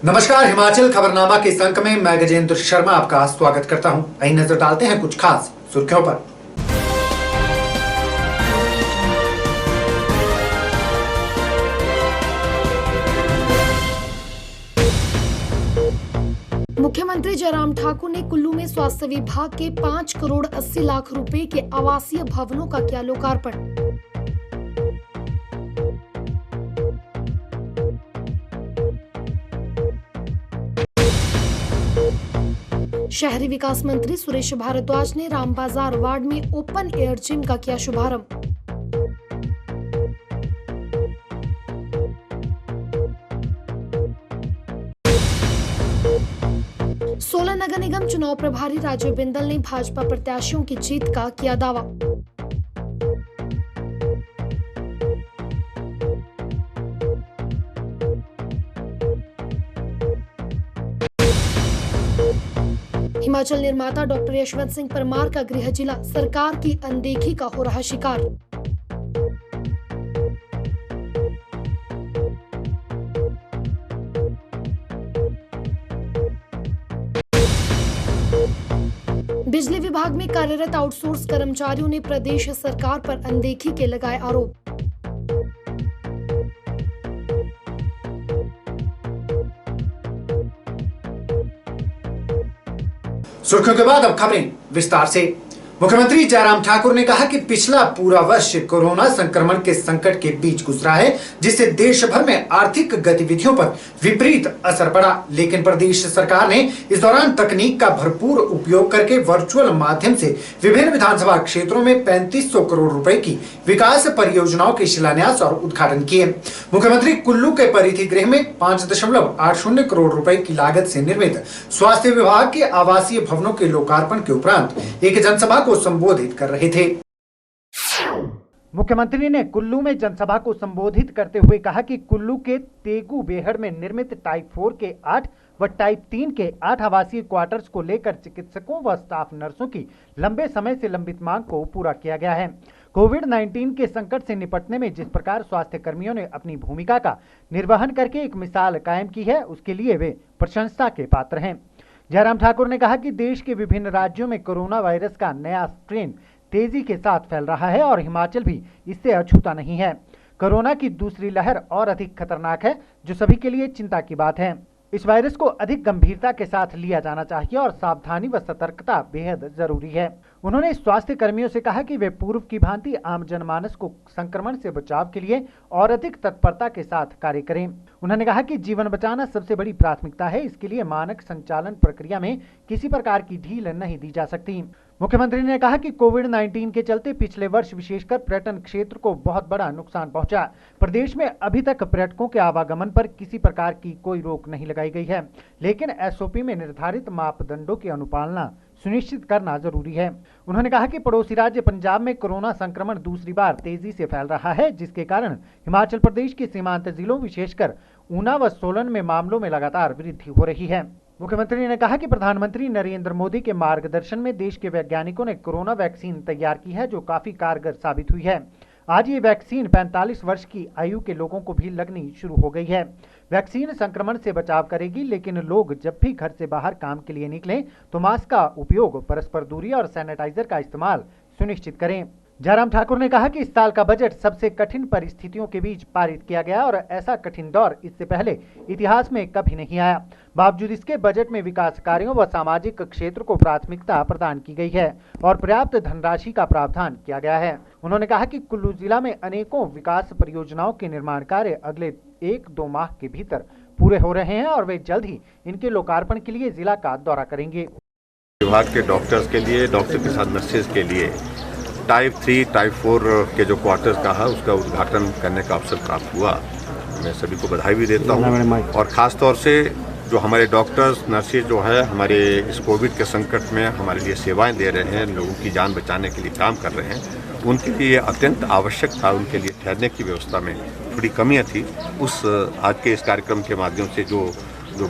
नमस्कार, हिमाचल खबरनामा के इस अंक में मैं गजेंद्र शर्मा आपका स्वागत करता हूं। आइए नजर डालते हैं कुछ खास सुर्खियों पर। मुख्यमंत्री जयराम ठाकुर ने कुल्लू में स्वास्थ्य विभाग के 5 करोड़ 80 लाख रुपए के आवासीय भवनों का किया लोकार्पण। शहरी विकास मंत्री सुरेश भारद्वाज ने रामबाजार वार्ड में ओपन एयर जिम का किया शुभारंभ। सोलन नगर निगम चुनाव प्रभारी राजीव बिंदल ने भाजपा प्रत्याशियों की जीत का किया दावा। हिमाचल निर्माता डॉक्टर यशवंत सिंह परमार का गृह जिला सरकार की अनदेखी का हो रहा शिकार। बिजली विभाग में कार्यरत आउटसोर्स कर्मचारियों ने प्रदेश सरकार पर अनदेखी के लगाए आरोप। सुर्खियों के बाद अब खबरें विस्तार से। मुख्यमंत्री जयराम ठाकुर ने कहा कि पिछला पूरा वर्ष कोरोना संक्रमण के संकट के बीच गुजरा है, जिससे देश भर में आर्थिक गतिविधियों पर विपरीत असर पड़ा। लेकिन प्रदेश सरकार ने इस दौरान तकनीक का भरपूर उपयोग करके वर्चुअल माध्यम से विभिन्न विधानसभा क्षेत्रों में 3500 करोड़ रुपए की विकास परियोजनाओं के शिलान्यास और उद्घाटन किए। मुख्यमंत्री कुल्लू के परिधि गृह में 5.80 करोड़ रुपए की लागत से निर्मित स्वास्थ्य विभाग के आवासीय भवनों के लोकार्पण के उपरांत एक जनसभा को संबोधित कर रहे थे। मुख्यमंत्री ने कुल्लू में जनसभा को संबोधित करते हुए कहा कि कुल्लू के तेगू बेहड़ में निर्मित टाइप 4 के 8 व टाइप 3 के 8 आवासीय क्वार्टर्स को लेकर चिकित्सकों व स्टाफ नर्सों की लंबे समय से लंबित मांग को पूरा किया गया है। कोविड-19 के संकट से निपटने में जिस प्रकार स्वास्थ्य कर्मियों ने अपनी भूमिका का निर्वहन करके एक मिसाल कायम की है, उसके लिए वे प्रशंसा के पात्र हैं। जयराम ठाकुर ने कहा कि देश के विभिन्न राज्यों में कोरोना वायरस का नया स्ट्रेन तेजी के साथ फैल रहा है और हिमाचल भी इससे अछूता नहीं है। कोरोना की दूसरी लहर और अधिक खतरनाक है, जो सभी के लिए चिंता की बात है। इस वायरस को अधिक गंभीरता के साथ लिया जाना चाहिए और सावधानी व सतर्कता बेहद जरूरी है। उन्होंने स्वास्थ्य कर्मियों से कहा कि वे पूर्व की भांति आम जनमानस को संक्रमण से बचाव के लिए और अधिक तत्परता के साथ कार्य करें। उन्होंने कहा कि जीवन बचाना सबसे बड़ी प्राथमिकता है, इसके लिए मानक संचालन प्रक्रिया में किसी प्रकार की ढील नहीं दी जा सकती। मुख्यमंत्री ने कहा कि कोविड-19 के चलते पिछले वर्ष विशेषकर पर्यटन क्षेत्र को बहुत बड़ा नुकसान पहुंचा। प्रदेश में अभी तक पर्यटकों के आवागमन पर किसी प्रकार की कोई रोक नहीं लगाई गई है, लेकिन एसओपी में निर्धारित मापदंडों की अनुपालना सुनिश्चित करना जरूरी है। उन्होंने कहा कि पड़ोसी राज्य पंजाब में कोरोना संक्रमण दूसरी बार तेजी से फैल रहा है, जिसके कारण हिमाचल प्रदेश के सीमांत जिलों विशेषकर ऊना व सोलन में मामलों में लगातार वृद्धि हो रही है। मुख्यमंत्री ने कहा कि प्रधानमंत्री नरेंद्र मोदी के मार्गदर्शन में देश के वैज्ञानिकों ने कोरोना वैक्सीन तैयार की है, जो काफी कारगर साबित हुई है। आज ये वैक्सीन 45 वर्ष की आयु के लोगों को भी लगनी शुरू हो गई है। वैक्सीन संक्रमण से बचाव करेगी, लेकिन लोग जब भी घर से बाहर काम के लिए निकलें तो मास्क का उपयोग, परस्पर दूरी और सैनिटाइजर का इस्तेमाल सुनिश्चित करें। जयराम ठाकुर ने कहा कि इस साल का बजट सबसे कठिन परिस्थितियों के बीच पारित किया गया और ऐसा कठिन दौर इससे पहले इतिहास में कभी नहीं आया। बावजूद इसके बजट में विकास कार्यों व सामाजिक क्षेत्र को प्राथमिकता प्रदान की गई है और पर्याप्त धनराशि का प्रावधान किया गया है। उन्होंने कहा कि कुल्लू जिला में अनेकों विकास परियोजनाओं के निर्माण कार्य अगले 1-2 माह के भीतर पूरे हो रहे हैं और वे जल्द ही इनके लोकार्पण के लिए जिला का दौरा करेंगे। विभाग के डॉक्टर्स के लिए, डॉक्टर के साथ नर्सेज के लिए टाइप 3, टाइप 4 के जो क्वार्टर्स का है उसका उद्घाटन करने का अवसर प्राप्त हुआ। मैं सभी को बधाई भी देता हूँ और ख़ास तौर से जो हमारे डॉक्टर्स नर्सेज जो है हमारे इस कोविड के संकट में हमारे लिए सेवाएं दे रहे हैं, लोगों की जान बचाने के लिए काम कर रहे हैं, उनके लिए अत्यंत आवश्यक था। उनके लिए ठहरने की व्यवस्था में थोड़ी कमियाँ थी। उस आज के इस कार्यक्रम के माध्यम से जो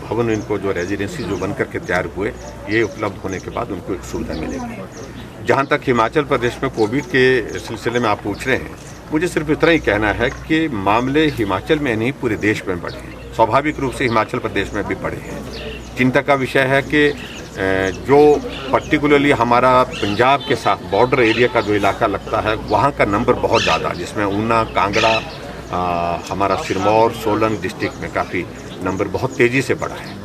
भवन इनको जो रेजिडेंसी जो बनकर के तैयार हुए, ये उपलब्ध होने के बाद उनको एक सुविधा मिलेगी। जहाँ तक हिमाचल प्रदेश में कोविड के सिलसिले में आप पूछ रहे हैं, मुझे सिर्फ इतना ही कहना है कि मामले हिमाचल में नहीं पूरे देश में बढ़े हैं। स्वाभाविक रूप से हिमाचल प्रदेश में भी बढ़े हैं। चिंता का विषय है कि जो पर्टिकुलरली हमारा पंजाब के साथ बॉर्डर एरिया का जो इलाका लगता है, वहाँ का नंबर बहुत ज़्यादा, जिसमें ऊना, कांगड़ा, हमारा सिरमौर, सोलन डिस्ट्रिक्ट में काफ़ी नंबर बहुत तेज़ी से बढ़ा है।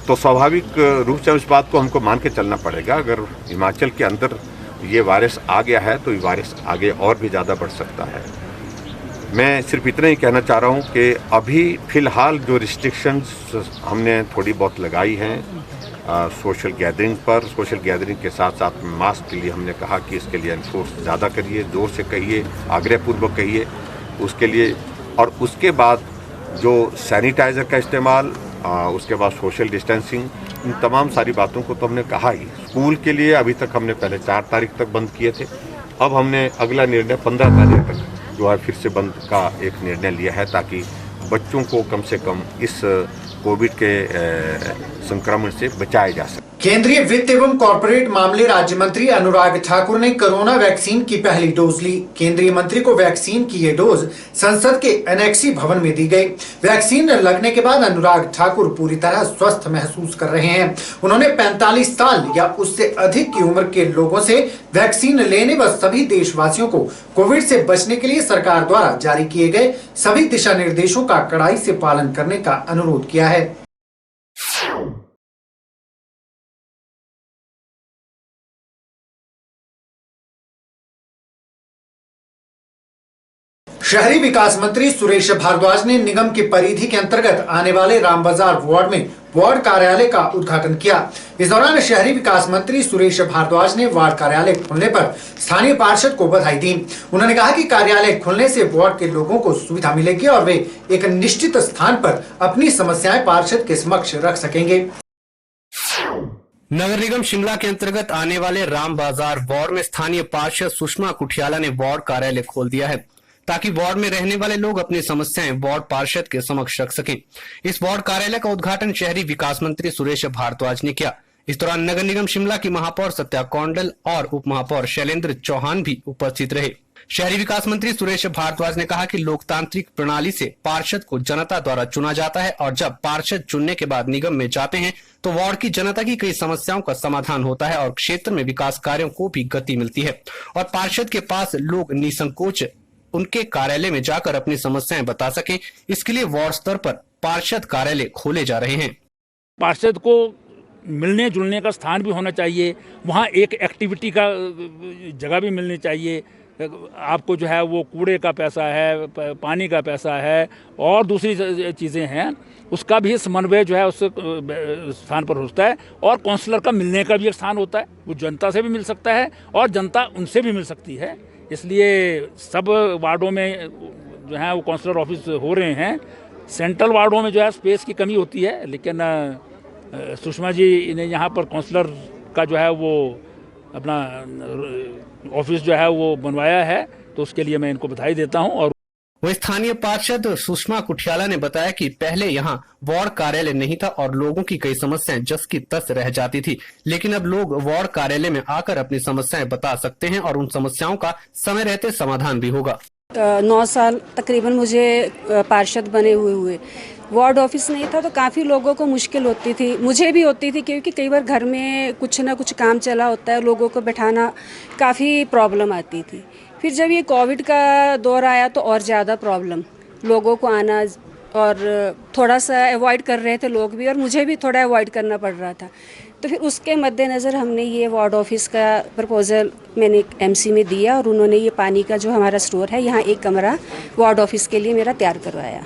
तो स्वाभाविक रूप से इस बात को हमको मान के चलना पड़ेगा। अगर हिमाचल के अंदर ये वायरस आ गया है तो ये वायरस आगे और भी ज़्यादा बढ़ सकता है। मैं सिर्फ इतना ही कहना चाह रहा हूँ कि अभी फ़िलहाल जो रिस्ट्रिक्शंस हमने थोड़ी बहुत लगाई हैं सोशल गैदरिंग के साथ साथ मास्क के लिए हमने कहा कि इसके लिए एनफोर्स ज़्यादा करिए, जोर से कहिए, आग्रहपूर्वक कहिए उसके लिए। और उसके बाद जो सैनिटाइज़र का इस्तेमाल, उसके बाद सोशल डिस्टेंसिंग, इन तमाम सारी बातों को तो हमने कहा ही। स्कूल के लिए अभी तक हमने पहले 4 तारीख तक बंद किए थे, अब हमने अगला निर्णय 15 तारीख तक जो है फिर से बंद का एक निर्णय लिया है, ताकि बच्चों को कम से कम इस कोविड के संक्रमण से बचाया जा सके। केंद्रीय वित्त एवं कॉर्पोरेट मामले राज्य मंत्री अनुराग ठाकुर ने कोरोना वैक्सीन की पहली डोज ली। केंद्रीय मंत्री को वैक्सीन की ये डोज संसद के एनेक्सी भवन में दी गई। वैक्सीन लगने के बाद अनुराग ठाकुर पूरी तरह स्वस्थ महसूस कर रहे हैं। उन्होंने 45 साल या उससे अधिक की उम्र के लोगों से वैक्सीन लेने व सभी देशवासियों को कोविड से बचने के लिए सरकार द्वारा जारी किए गए सभी दिशा निर्देशों का कड़ाई से पालन करने का अनुरोध किया है। शहरी विकास मंत्री सुरेश भारद्वाज ने निगम की परिधि के अंतर्गत आने वाले राम बाजार वार्ड में वार्ड कार्यालय का उद्घाटन किया। इस दौरान शहरी विकास मंत्री सुरेश भारद्वाज ने वार्ड कार्यालय खुलने पर स्थानीय पार्षद को बधाई दी। उन्होंने कहा कि कार्यालय खुलने से वार्ड के लोगों को सुविधा मिलेगी और वे एक निश्चित स्थान पर अपनी समस्याएं पार्षद के समक्ष रख सकेंगे। नगर निगम शिमला के अंतर्गत आने वाले राम बाजार वार्ड में स्थानीय पार्षद सुषमा कुठियाला ने वार्ड कार्यालय खोल दिया है, ताकि वार्ड में रहने वाले लोग अपनी समस्याएं वार्ड पार्षद के समक्ष रख सकें। इस वार्ड कार्यालय का उद्घाटन शहरी विकास मंत्री सुरेश भारद्वाज ने किया। इस दौरान नगर निगम शिमला की महापौर सत्या कौंडल और उप महापौर शैलेंद्र चौहान भी उपस्थित रहे। शहरी विकास मंत्री सुरेश भारद्वाज ने कहा कि लोकतांत्रिक प्रणाली से पार्षद को जनता द्वारा चुना जाता है और जब पार्षद चुनने के बाद निगम में जाते हैं तो वार्ड की जनता की कई समस्याओं का समाधान होता है और क्षेत्र में विकास कार्यों को भी गति मिलती है और पार्षद के पास लोग निसंकोच उनके कार्यालय में जाकर अपनी समस्याएं बता सके। इसके लिए वार्ड स्तर पर पार्षद कार्यालय खोले जा रहे हैं। पार्षद को मिलने जुलने का स्थान भी होना चाहिए, वहाँ एक एक्टिविटी का जगह भी मिलनी चाहिए। आपको जो है वो कूड़े का पैसा है, पानी का पैसा है और दूसरी चीज़ें हैं, उसका भी समन्वय जो है उस स्थान पर होता है। और काउंसलर का मिलने का भी एक स्थान होता है, वो जनता से भी मिल सकता है और जनता उनसे भी मिल सकती है। इसलिए सब वार्डों में जो है वो काउंसलर ऑफिस हो रहे हैं। सेंट्रल वार्डों में जो है स्पेस की कमी होती है, लेकिन सुषमा जी ने यहाँ पर काउंसलर का जो है वो अपना ऑफिस जो है वो बनवाया है, तो उसके लिए मैं इनको बधाई देता हूँ। और वह स्थानीय पार्षद सुषमा कुठियाला ने बताया कि पहले यहाँ वार्ड कार्यालय नहीं था और लोगों की कई समस्याएं जस की तस रह जाती थी, लेकिन अब लोग वार्ड कार्यालय में आकर अपनी समस्याएं बता सकते हैं और उन समस्याओं का समय रहते समाधान भी होगा। 9 साल तकरीबन मुझे पार्षद बने हुए वार्ड ऑफिस नहीं था तो काफ़ी लोगों को मुश्किल होती थी, मुझे भी होती थी, क्योंकि कई बार घर में कुछ ना कुछ काम चला होता है, लोगों को बैठाना काफ़ी प्रॉब्लम आती थी। फिर जब ये कोविड का दौर आया तो और ज़्यादा प्रॉब्लम, लोगों को आना और थोड़ा सा अवॉइड कर रहे थे लोग भी और मुझे भी थोड़ा अवॉइड करना पड़ रहा था। तो फिर उसके मद्देनज़र हमने ये वार्ड ऑफिस का प्रपोज़ल मैंने एमसी में दिया और उन्होंने ये पानी का जो हमारा स्टोर है यहाँ एक कमरा वार्ड ऑफिस के लिए मेरा तैयार करवाया।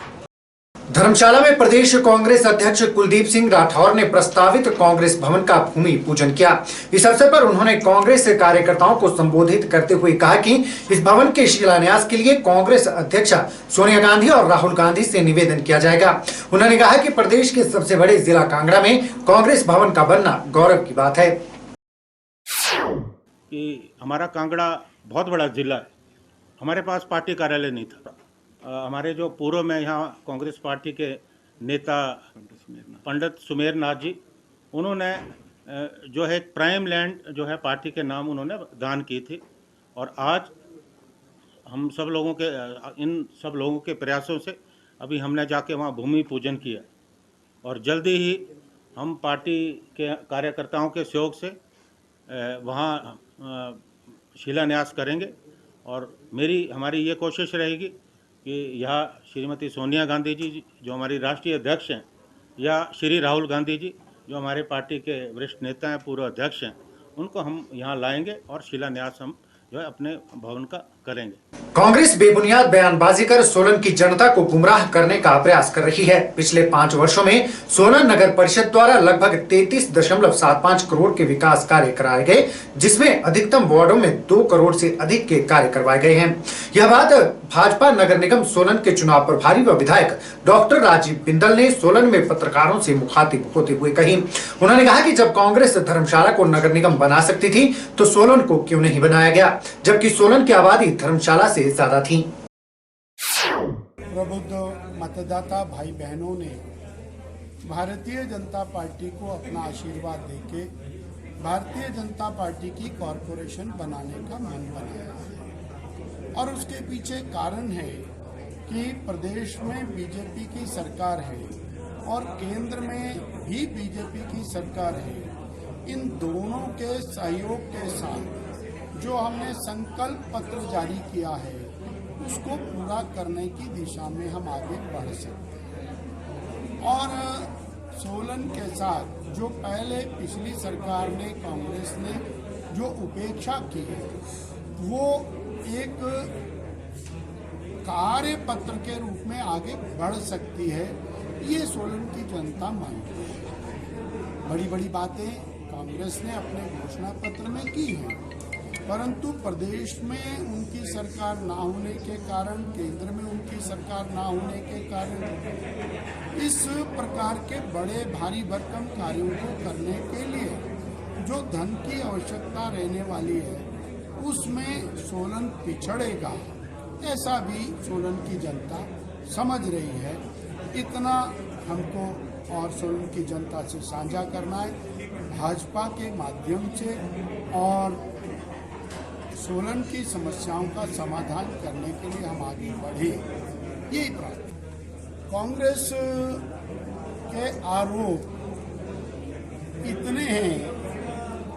धर्मशाला में प्रदेश कांग्रेस अध्यक्ष कुलदीप सिंह राठौर ने प्रस्तावित कांग्रेस भवन का भूमि पूजन किया। इस अवसर पर उन्होंने कांग्रेस कार्यकर्ताओं को संबोधित करते हुए कहा कि इस भवन के शिलान्यास के लिए कांग्रेस अध्यक्षा सोनिया गांधी और राहुल गांधी से निवेदन किया जाएगा। उन्होंने कहा कि प्रदेश के सबसे बड़े जिला कांगड़ा में कांग्रेस भवन का बनना गौरव की बात है। कि हमारा कांगड़ा बहुत बड़ा जिला है, हमारे पास पार्टी कार्यालय नहीं था। हमारे जो पूर्व में यहाँ कांग्रेस पार्टी के नेता पंडित सुमेर नाथ जी, उन्होंने जो है प्राइम लैंड जो है पार्टी के नाम उन्होंने दान की थी और आज हम सब लोगों के इन सब लोगों के प्रयासों से अभी हमने जाके वहाँ भूमि पूजन किया और जल्दी ही हम पार्टी के कार्यकर्ताओं के सहयोग से वहाँ शिलान्यास करेंगे और हमारी ये कोशिश रहेगी कि यहाँ श्रीमती सोनिया गांधी जी जो हमारी राष्ट्रीय अध्यक्ष हैं या श्री राहुल गांधी जी जो हमारे पार्टी के वरिष्ठ नेता हैं, पूर्व अध्यक्ष हैं, उनको हम यहाँ लाएंगे और शिलान्यास हम जो है अपने भवन का करेंगे। कांग्रेस बेबुनियाद बयानबाजी कर सोलन की जनता को गुमराह करने का प्रयास कर रही है। पिछले 5 वर्षों में सोलन नगर परिषद द्वारा लगभग 33.75 करोड़ के विकास कार्य कराए गए, जिसमें अधिकतम वार्डों में 2 करोड़ से अधिक के कार्य करवाए गए हैं। यह बात भाजपा नगर निगम सोलन के चुनाव प्रभारी व विधायक डॉक्टर राजीव बिंदल ने सोलन में पत्रकारों से मुखातिब होते हुए कही। उन्होंने कहा कि जब कांग्रेस धर्मशाला को नगर निगम बना सकती थी तो सोलन को क्यों नहीं बनाया गया, जबकि सोलन की आबादी धर्मशाला से ज्यादा थी। प्रबुद्ध मतदाता भाई बहनों ने भारतीय जनता पार्टी को अपना आशीर्वाद देके भारतीय जनता पार्टी की कॉरपोरेशन बनाने का मन बनाया है और उसके पीछे कारण है कि प्रदेश में बीजेपी की सरकार है और केंद्र में भी बीजेपी की सरकार है। इन दोनों के सहयोग के साथ जो हमने संकल्प पत्र जारी किया है उसको पूरा करने की दिशा में हम आगे बढ़ सकते हैं। और सोलन के साथ जो पहले पिछली सरकार ने, कांग्रेस ने जो उपेक्षा की है, वो एक कार्य पत्र के रूप में आगे बढ़ सकती है, ये सोलन की जनता मानती है। बड़ी बड़ी बातें कांग्रेस ने अपने घोषणा पत्र में की हैं, परंतु प्रदेश में उनकी सरकार ना होने के कारण, केंद्र में उनकी सरकार ना होने के कारण इस प्रकार के बड़े भारी भरकम कार्यों को करने के लिए जो धन की आवश्यकता रहने वाली है उसमें सोलन पिछड़ेगा, ऐसा भी सोलन की जनता समझ रही है। इतना हमको और सोलन की जनता से साझा करना है भाजपा के माध्यम से और सोलन की समस्याओं का समाधान करने के लिए हम आगे बढ़े, यही प्रार्थना। कांग्रेस के आरोप इतने हैं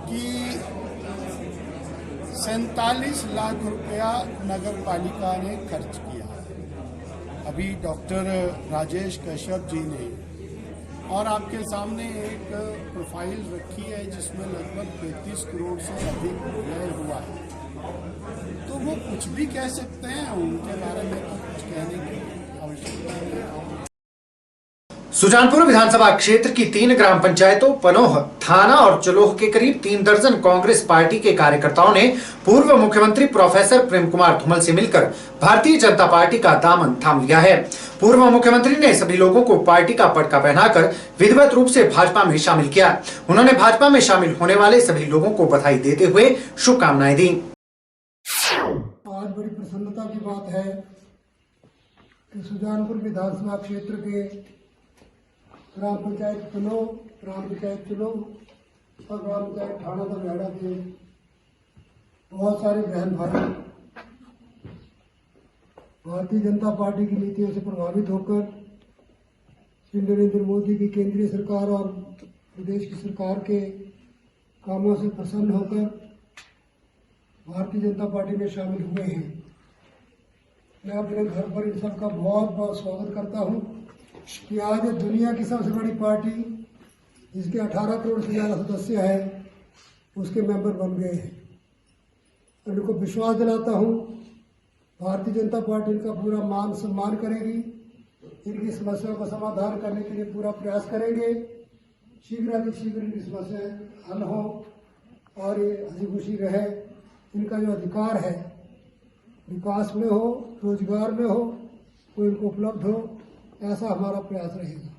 कि 47 लाख रुपया नगर पालिका ने खर्च किया। अभी डॉक्टर राजेश कश्यप जी ने और आपके सामने एक प्रोफाइल रखी है जिसमें लगभग 35 करोड़ से अधिक व्यय हुआ है, तो वो कुछ भी कह सकते हैं, उनके बारे में तो कुछ कहने की आवश्यकता नहीं है। सुजानपुर विधानसभा क्षेत्र की 3 ग्राम पंचायतों पनोह, थाना और चलोह के करीब 3 दर्जन कांग्रेस पार्टी के कार्यकर्ताओं ने पूर्व मुख्यमंत्री प्रोफेसर प्रेम कुमार धूमल से मिलकर भारतीय जनता पार्टी का दामन थाम लिया है। पूर्व मुख्यमंत्री ने सभी लोगों को पार्टी का पटका पहनाकर विधिवत रूप से भाजपा में शामिल किया। उन्होंने भाजपा में शामिल होने वाले सभी लोगों को बधाई देते हुए शुभकामनाएं दी। आज बड़ी प्रसन्नता की बात है कि सुजानपुर विधानसभा क्षेत्र के ग्राम पंचायत पनोह, ग्राम पंचायत चलोह और ग्राम पंचायत थाना दरगाड़ा के बहुत सारे बहन भाई भारतीय जनता पार्टी की नीतियों से प्रभावित होकर श्री नरेंद्र मोदी की केंद्रीय सरकार और प्रदेश की सरकार के कामों से प्रसन्न होकर भारतीय जनता पार्टी में शामिल हुए हैं। मैं अपने घर पर इन सबका बहुत बहुत स्वागत करता हूं कि आज दुनिया की सबसे बड़ी पार्टी जिसके 18 करोड़ से ज़्यादा सदस्य है उसके मेंबर बन गए हैं। उनको विश्वास दिलाता हूं भारतीय जनता पार्टी इनका पूरा मान सम्मान करेगी, इनकी समस्याओं का समाधान करने के लिए पूरा प्रयास करेंगे। शीघ्र इनकी समस्याएं हल हो और ये हंसी खुशी रहे। इनका जो अधिकार है विकास में हो, रोजगार में हो, वो इनको उपलब्ध हो, ऐसा हमारा प्रयास रहेगा।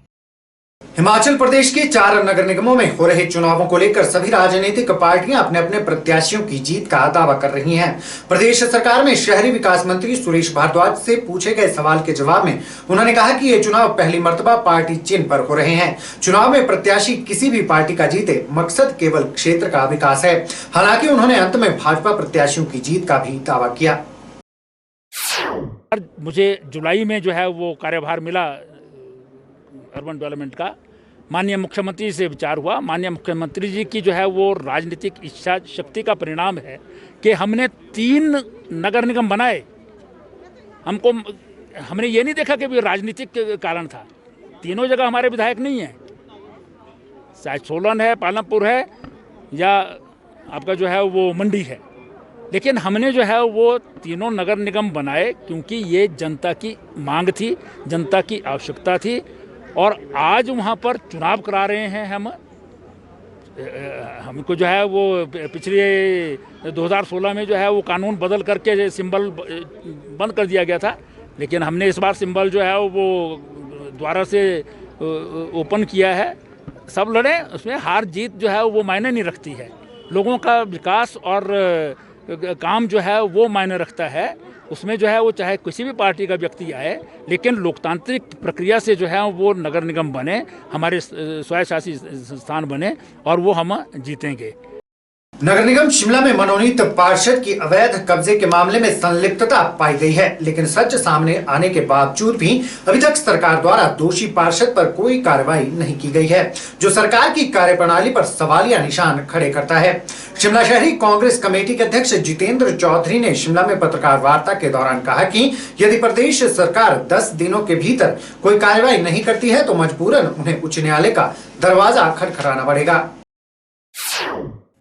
हिमाचल प्रदेश के 4 नगर निगमों में हो रहे चुनावों को लेकर सभी राजनीतिक पार्टियां अपने अपने प्रत्याशियों की जीत का दावा कर रही हैं। प्रदेश सरकार में शहरी विकास मंत्री सुरेश भारद्वाज से पूछे गए सवाल के जवाब में उन्होंने कहा कि ये चुनाव पहली मर्तबा पार्टी चिन्ह पर हो रहे हैं। चुनाव में प्रत्याशी किसी भी पार्टी का जीते, मकसद केवल क्षेत्र का विकास है। हालांकि उन्होंने अंत में भाजपा प्रत्याशियों की जीत का भी दावा किया। मुझे जुलाई में जो है वो कार्यभार मिला अर्बन डेवलपमेंट का, माननीय मुख्यमंत्री से विचार हुआ। माननीय मुख्यमंत्री जी की जो है वो राजनीतिक इच्छा शक्ति का परिणाम है कि हमने 3 नगर निगम बनाए। हमने ये नहीं देखा कि भी राजनीतिक कारण था। तीनों जगह हमारे विधायक नहीं हैं, चाहे सोलन है, पालमपुर है या आपका जो है वो मंडी है, लेकिन हमने जो है वो तीनों नगर निगम बनाए क्योंकि ये जनता की मांग थी, जनता की आवश्यकता थी। और आज वहाँ पर चुनाव करा रहे हैं हमको जो है वो पिछले 2016 में जो है वो कानून बदल करके सिंबल बंद कर दिया गया था, लेकिन हमने इस बार सिंबल जो है वो दोबारा से ओपन किया है। सब लड़े, उसमें हार जीत जो है वो मायने नहीं रखती है। लोगों का विकास और काम जो है वो मायने रखता है। उसमें जो है वो चाहे किसी भी पार्टी का व्यक्ति आए, लेकिन लोकतांत्रिक प्रक्रिया से जो है वो नगर निगम बने, हमारे स्वयंशासी संस्थान बने और वो हम जीतेंगे। नगर निगम शिमला में मनोनीत पार्षद की अवैध कब्जे के मामले में संलिप्तता पाई गई है, लेकिन सच सामने आने के बावजूद भी अभी तक सरकार द्वारा दोषी पार्षद पर कोई कार्रवाई नहीं की गई है, जो सरकार की कार्यप्रणाली पर सवालिया निशान खड़े करता है। शिमला शहरी कांग्रेस कमेटी के अध्यक्ष जितेंद्र चौधरी ने शिमला में पत्रकार वार्ता के दौरान कहा कि यदि प्रदेश सरकार 10 दिनों के भीतर कोई कार्रवाई नहीं करती है तो मजबूरन उन्हें उच्च न्यायालय का दरवाजा खटखटाना पड़ेगा।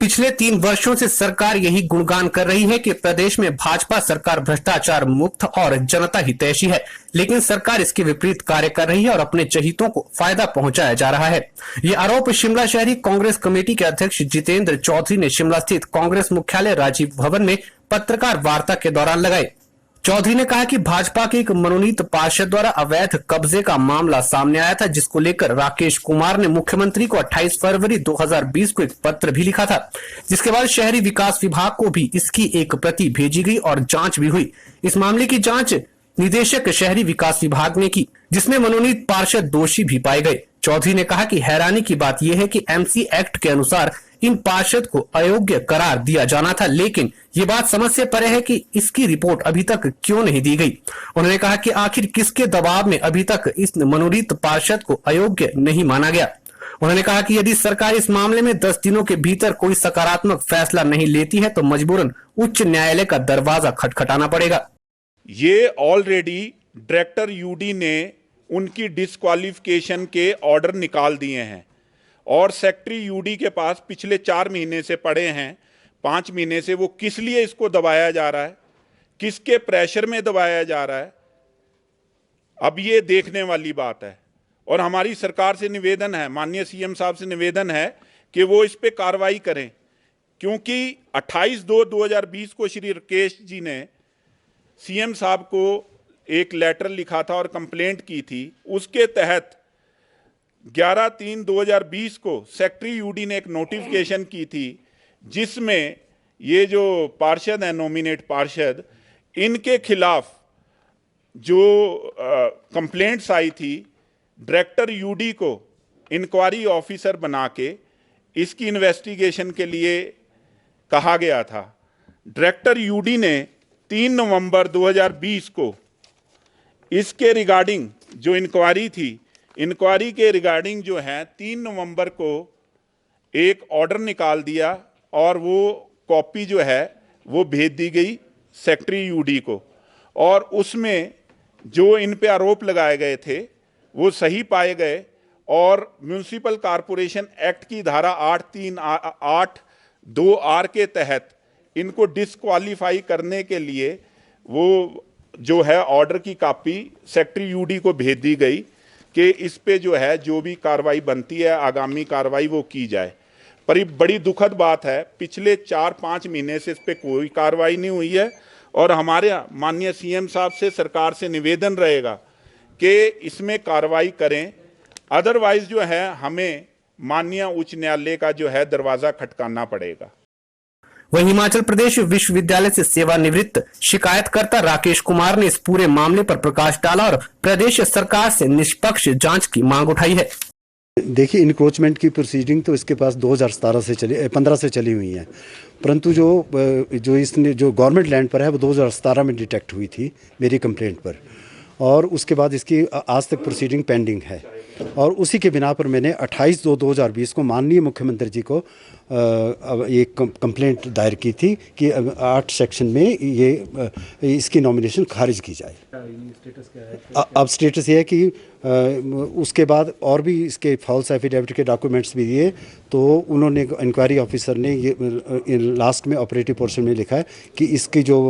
पिछले 3 वर्षों से सरकार यही गुणगान कर रही है कि प्रदेश में भाजपा सरकार भ्रष्टाचार मुक्त और जनता हितैषी है, लेकिन सरकार इसके विपरीत कार्य कर रही है और अपने चहितों को फायदा पहुंचाया जा रहा है। ये आरोप शिमला शहरी कांग्रेस कमेटी के अध्यक्ष जितेंद्र चौधरी ने शिमला स्थित कांग्रेस मुख्यालय राजीव भवन में पत्रकार वार्ता के दौरान लगाए। चौधरी ने कहा कि भाजपा के एक मनोनीत पार्षद द्वारा अवैध कब्जे का मामला सामने आया था, जिसको लेकर राकेश कुमार ने मुख्यमंत्री को 28 फरवरी 2020 को एक पत्र भी लिखा था, जिसके बाद शहरी विकास विभाग को भी इसकी एक प्रति भेजी गई और जांच भी हुई। इस मामले की जांच निदेशक शहरी विकास विभाग ने की, जिसमें मनोनीत पार्षद दोषी भी पाए गए। चौधरी ने कहा कि हैरानी की बात यह है कि एमसी एक्ट के अनुसार इन पार्षद को अयोग्य करार दिया जाना था, लेकिन ये बात समझ से परे है कि इसकी रिपोर्ट अभी तक क्यों नहीं दी गई। उन्होंने कहा कि आखिर किसके दबाव में अभी तक इस मनोनीत पार्षद को अयोग्य नहीं माना गया। उन्होंने कहा कि यदि सरकार इस मामले में 10 दिनों के भीतर कोई सकारात्मक फैसला नहीं लेती है तो मजबूरन उच्च न्यायालय का दरवाजा खटखटाना पड़ेगा। ये ऑलरेडी डायरेक्टर यूडी ने उनकी डिस्क्वालिफिकेशन के ऑर्डर निकाल दिए हैं और सेक्रेटरी यूडी के पास पिछले 4 महीने से पड़े हैं, 5 महीने से। वो किस लिए इसको दबाया जा रहा है, किसके प्रेशर में दबाया जा रहा है, अब ये देखने वाली बात है। और हमारी सरकार से निवेदन है, माननीय सीएम साहब से निवेदन है कि वो इस पे कार्रवाई करें, क्योंकि 28/2/2020 को श्री राकेश जी ने सीएम साहब को एक लेटर लिखा था और कंप्लेंट की थी। उसके तहत 11/3/2020 को सेक्रेटरी यूडी ने एक नोटिफिकेशन की थी, जिसमें ये जो पार्षद हैं, नॉमिनेट पार्षद, इनके खिलाफ जो कंप्लेंट्स आई थी, डायरेक्टर यूडी को इंक्वायरी ऑफिसर बना के इसकी इन्वेस्टिगेशन के लिए कहा गया था। डायरेक्टर यूडी ने 3 नवंबर 2020 को इसके रिगार्डिंग जो इंक्वायरी थी, इंक्वायरी के रिगार्डिंग जो है 3 नवंबर को एक ऑर्डर निकाल दिया और वो कॉपी जो है वो भेज दी गई सेक्रेटरी यूडी को। और उसमें जो इन पे आरोप लगाए गए थे वो सही पाए गए और म्यूनिसिपल कॉरपोरेशन एक्ट की धारा 8(3)(8)(2)(R) के तहत इनको डिस्क्वालीफाई करने के लिए वो जो है ऑर्डर की कॉपी सेक्रेटरी यूडी को भेज दी गई कि इस पे जो है जो भी कार्रवाई बनती है, आगामी कार्रवाई वो की जाए। पर ये बड़ी दुखद बात है, पिछले 4-5 महीने से इस पे कोई कार्रवाई नहीं हुई है और हमारे माननीय सीएम साहब से सरकार से निवेदन रहेगा कि इसमें कार्रवाई करें, अदरवाइज जो है हमें माननीय उच्च न्यायालय का जो है दरवाजा खटकाना पड़ेगा। वहीं हिमाचल प्रदेश विश्वविद्यालय से सेवानिवृत्त शिकायतकर्ता राकेश कुमार ने इस पूरे मामले पर प्रकाश डाला और प्रदेश सरकार से निष्पक्ष जांच की मांग उठाई है। देखिए, इंक्रोचमेंट की प्रोसीडिंग तो इसके पास 2015 से चली हुई है, परंतु जो इसने जो गवर्नमेंट लैंड पर है वो 2017 में डिटेक्ट हुई थी मेरी कंप्लेंट पर, और उसके बाद इसकी आज तक प्रोसीडिंग पेंडिंग है। और उसी के बिना पर मैंने 28/2/2020 को माननीय मुख्यमंत्री जी को एक कंप्लेंट दायर की थी कि 8 सेक्शन में इसकी नॉमिनेशन खारिज की जाए। अब स्टेटस ये है कि उसके बाद और भी इसके फॉल्स एफिडेविट के डॉक्यूमेंट्स भी दिए, तो उन्होंने इंक्वायरी ऑफिसर ने ये लास्ट में ऑपरेटिव पोर्शन में लिखा है कि इसकी जो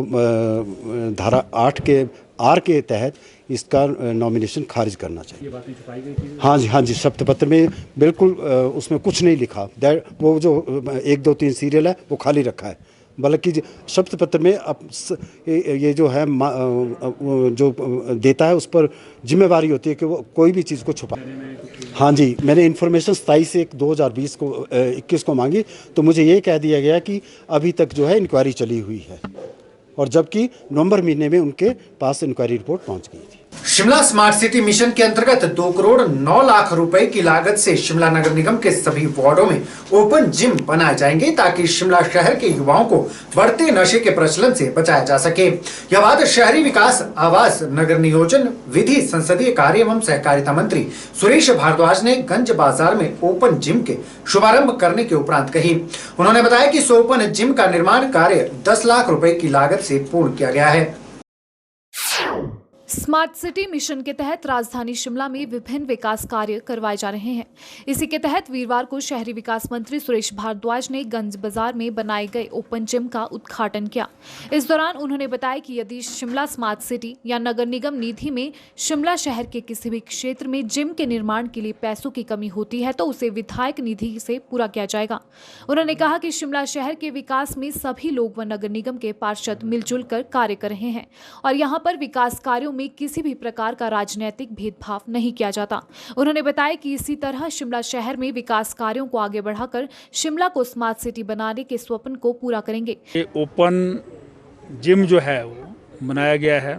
धारा 8 के आर के तहत इसका नॉमिनेशन खारिज करना चाहिए। ये बातें छुपाई गई थी? हाँ जी, शपथ में बिल्कुल उसमें कुछ नहीं लिखा। वो जो 1, 2, 3 सीरियल है वो खाली रखा है, बल्कि शपथ पत्र में ये जो है जो देता है उस पर जिम्मेवारी होती है कि वो कोई भी चीज़ को छुपा। हाँ जी, मैंने इन्फॉर्मेशन 27/1/2020 को 21 को मांगी, तो मुझे ये कह दिया गया कि अभी तक जो है इंक्वायरी चली हुई है, और जबकि नवंबर महीने में उनके पास इंक्वायरी रिपोर्ट पहुंच गई थी। शिमला स्मार्ट सिटी मिशन के अंतर्गत 2 करोड़ 9 लाख रुपए की लागत से शिमला नगर निगम के सभी वार्डों में ओपन जिम बनाए जाएंगे, ताकि शिमला शहर के युवाओं को बढ़ते नशे के प्रचलन से बचाया जा सके। यह बात शहरी विकास, आवास, नगर नियोजन, विधि, संसदीय कार्य एवं सहकारिता मंत्री सुरेश भारद्वाज ने गंज बाजार में ओपन जिम के शुभारंभ करने के उपरांत कही। उन्होंने बताया कि इस ओपन जिम का निर्माण कार्य 10 लाख रुपए की लागत से पूर्ण किया गया है। स्मार्ट सिटी मिशन के तहत राजधानी शिमला में विभिन्न विकास कार्य करवाए जा रहे हैं। इसी के तहत वीरवार को शहरी विकास मंत्री सुरेश भारद्वाज ने गंज बाजार में बनाए गए ओपन जिम का उद्घाटन किया। इस दौरान उन्होंने बताया कि यदि शिमला स्मार्ट सिटी या नगर निगम निधि में शिमला शहर के किसी भी क्षेत्र में जिम के निर्माण के लिए पैसों की कमी होती है तो उसे विधायक निधि से पूरा किया जाएगा। उन्होंने कहा कि शिमला शहर के विकास में सभी लोग व नगर निगम के पार्षद मिलजुल कर कार्य कर रहे हैं और यहाँ पर विकास कार्यों में किसी भी प्रकार का राजनीतिक भेदभाव नहीं किया जाता। उन्होंने बताया कि इसी तरह शिमला शहर में विकास कार्यों को आगे बढ़ाकर शिमला को स्मार्ट सिटी बनाने के स्वप्न को पूरा करेंगे। ये ओपन जिम जो है वो बनाया गया है,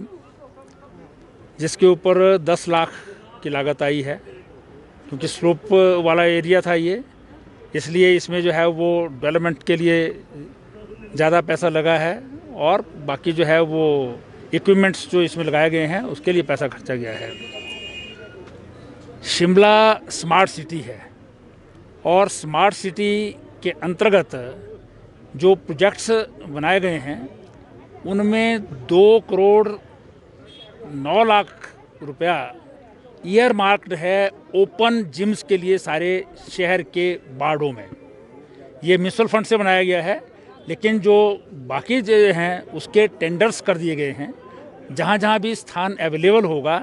जिसके ऊपर 10 लाख की लागत आई है, क्योंकि स्लोप वाला एरिया था ये, इसलिए इसमें जो है वो डेवलपमेंट के लिए ज़्यादा पैसा लगा है और बाकी जो है वो इक्विपमेंट्स जो इसमें लगाए गए हैं उसके लिए पैसा खर्चा गया है। शिमला स्मार्ट सिटी है और स्मार्ट सिटी के अंतर्गत जो प्रोजेक्ट्स बनाए गए हैं उनमें 2 करोड़ 9 लाख रुपया ईयर मार्क्ड है ओपन जिम्स के लिए सारे शहर के वार्डों में। ये म्यूनसिपल फंड से बनाया गया है, लेकिन जो बाकी जो हैं उसके टेंडर्स कर दिए गए हैं। जहाँ जहाँ भी स्थान अवेलेबल होगा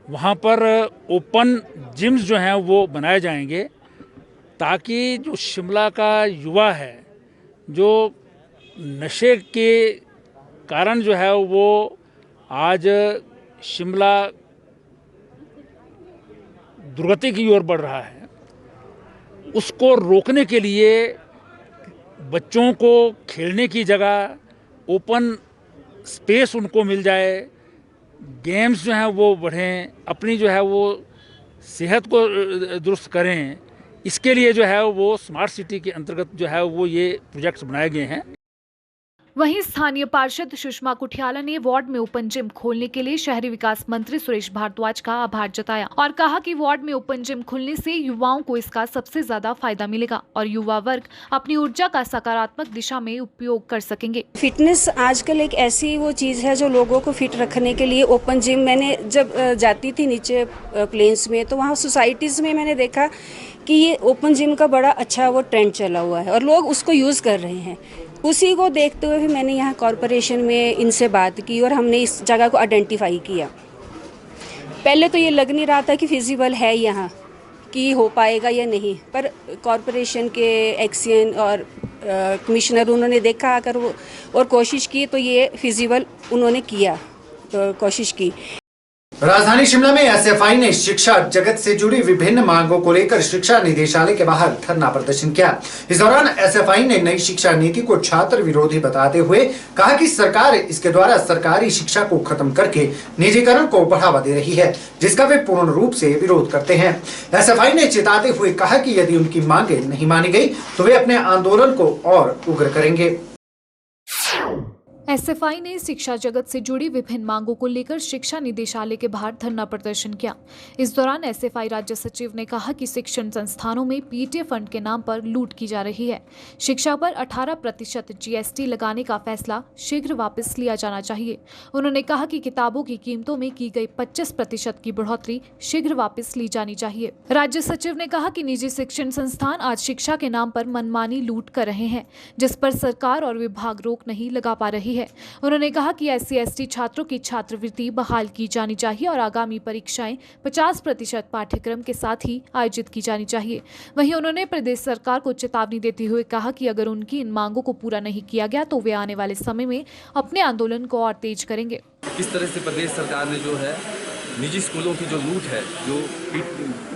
वहाँ पर ओपन जिम्स जो हैं वो बनाए जाएंगे, ताकि जो शिमला का युवा है जो नशे के कारण जो है वो आज शिमला दुर्गति की ओर बढ़ रहा है, उसको रोकने के लिए बच्चों को खेलने की जगह ओपन स्पेस उनको मिल जाए, गेम्स जो हैं वो बढ़ें, अपनी जो है वो सेहत को दुरुस्त करें। इसके लिए जो है वो स्मार्ट सिटी के अंतर्गत जो है वो ये प्रोजेक्ट्स बनाए गए हैं। वहीं स्थानीय पार्षद सुषमा कुठियाला ने वार्ड में ओपन जिम खोलने के लिए शहरी विकास मंत्री सुरेश भारद्वाज का आभार जताया और कहा कि वार्ड में ओपन जिम खुलने से युवाओं को इसका सबसे ज्यादा फायदा मिलेगा और युवा वर्ग अपनी ऊर्जा का सकारात्मक दिशा में उपयोग कर सकेंगे। फिटनेस आजकल एक ऐसी वो चीज़ है जो लोगों को फिट रखने के लिए ओपन जिम, मैंने जब जाती थी नीचे प्लेन्स में तो वहाँ सोसाइटीज़ में मैंने देखा कि ये ओपन जिम का बड़ा अच्छा वो ट्रेंड चला हुआ है और लोग उसको यूज़ कर रहे हैं। उसी को देखते हुए भी मैंने यहाँ कॉरपोरेशन में इनसे बात की और हमने इस जगह को आइडेंटिफाई किया। पहले तो ये लग नहीं रहा था कि फिजिबल है यहाँ, कि हो पाएगा या नहीं, पर कॉरपोरेशन के एक्सियन और कमिश्नर उन्होंने देखा अगर वो और कोशिश की तो ये फिजिबल उन्होंने किया, कोशिश की। राजधानी शिमला में एसएफआई ने शिक्षा जगत से जुड़ी विभिन्न मांगों को लेकर शिक्षा निदेशालय के बाहर धरना प्रदर्शन किया। इस दौरान एसएफआई ने नई शिक्षा नीति को छात्र विरोधी बताते हुए कहा कि सरकार इसके द्वारा सरकारी शिक्षा को खत्म करके निजीकरण को बढ़ावा दे रही है, जिसका वे पूर्ण रूप से विरोध करते हैं। एसएफआई ने चेताते हुए कहा कि यदि उनकी मांगे नहीं मानी गई तो वे अपने आंदोलन को और उग्र करेंगे। एसएफआई ने शिक्षा जगत से जुड़ी विभिन्न मांगों को लेकर शिक्षा निदेशालय के बाहर धरना प्रदर्शन किया। इस दौरान एसएफआई राज्य सचिव ने कहा कि शिक्षण संस्थानों में पीटीए फंड के नाम पर लूट की जा रही है। शिक्षा पर 18% जीएसटी लगाने का फैसला शीघ्र वापस लिया जाना चाहिए। उन्होंने कहा कि किताबों की कीमतों में की गई 25% की बढ़ोतरी शीघ्र वापस ली जानी चाहिए। राज्य सचिव ने कहा कि निजी शिक्षण संस्थान आज शिक्षा के नाम पर मनमानी लूट कर रहे हैं, जिस पर सरकार और विभाग रोक नहीं लगा पा रही है। उन्होंने कहा कि SC/ST छात्रों की छात्रवृत्ति बहाल की जानी चाहिए और आगामी परीक्षाएं 50% पाठ्यक्रम के साथ ही आयोजित की जानी चाहिए। वहीं उन्होंने प्रदेश सरकार को चेतावनी देते हुए कहा कि अगर उनकी इन मांगों को पूरा नहीं किया गया तो वे आने वाले समय में अपने आंदोलन को और तेज करेंगे। किस तरह से प्रदेश सरकार ने जो है निजी स्कूलों की जो लूट है,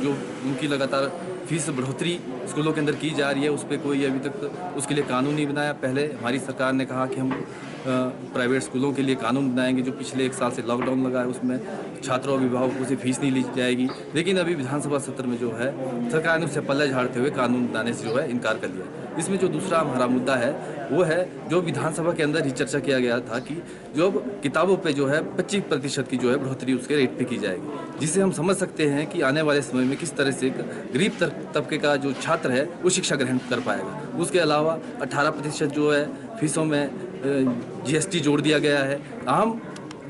जो उनकी लगातार फीस बढ़ोतरी स्कूलों के अंदर की जा रही है, उस पर कोई अभी तक उसके लिए कानून नहीं बनाया। पहले हमारी सरकार ने कहा कि हम प्राइवेट स्कूलों के लिए कानून बनाएंगे। जो पिछले 1 साल से लॉकडाउन लगा है उसमें छात्रों और अभिभावकों से फीस नहीं ली जाएगी, लेकिन अभी विधानसभा सत्र में जो है सरकार ने उससे पल्ला झाड़ते हुए कानून बनाने से जो है इनकार कर दिया। इसमें जो दूसरा हमारा मुद्दा है वो है जो विधानसभा के अंदर ही चर्चा किया गया था कि जो किताबों पे जो है 25% की जो है बढ़ोतरी उसके रेट पे की जाएगी, जिससे हम समझ सकते हैं कि आने वाले समय में किस तरह से गरीब तबके का जो छात्र है वो शिक्षा ग्रहण कर पाएगा। उसके अलावा 18% जो है फीसों में जीएसटी जोड़ दिया गया है। हम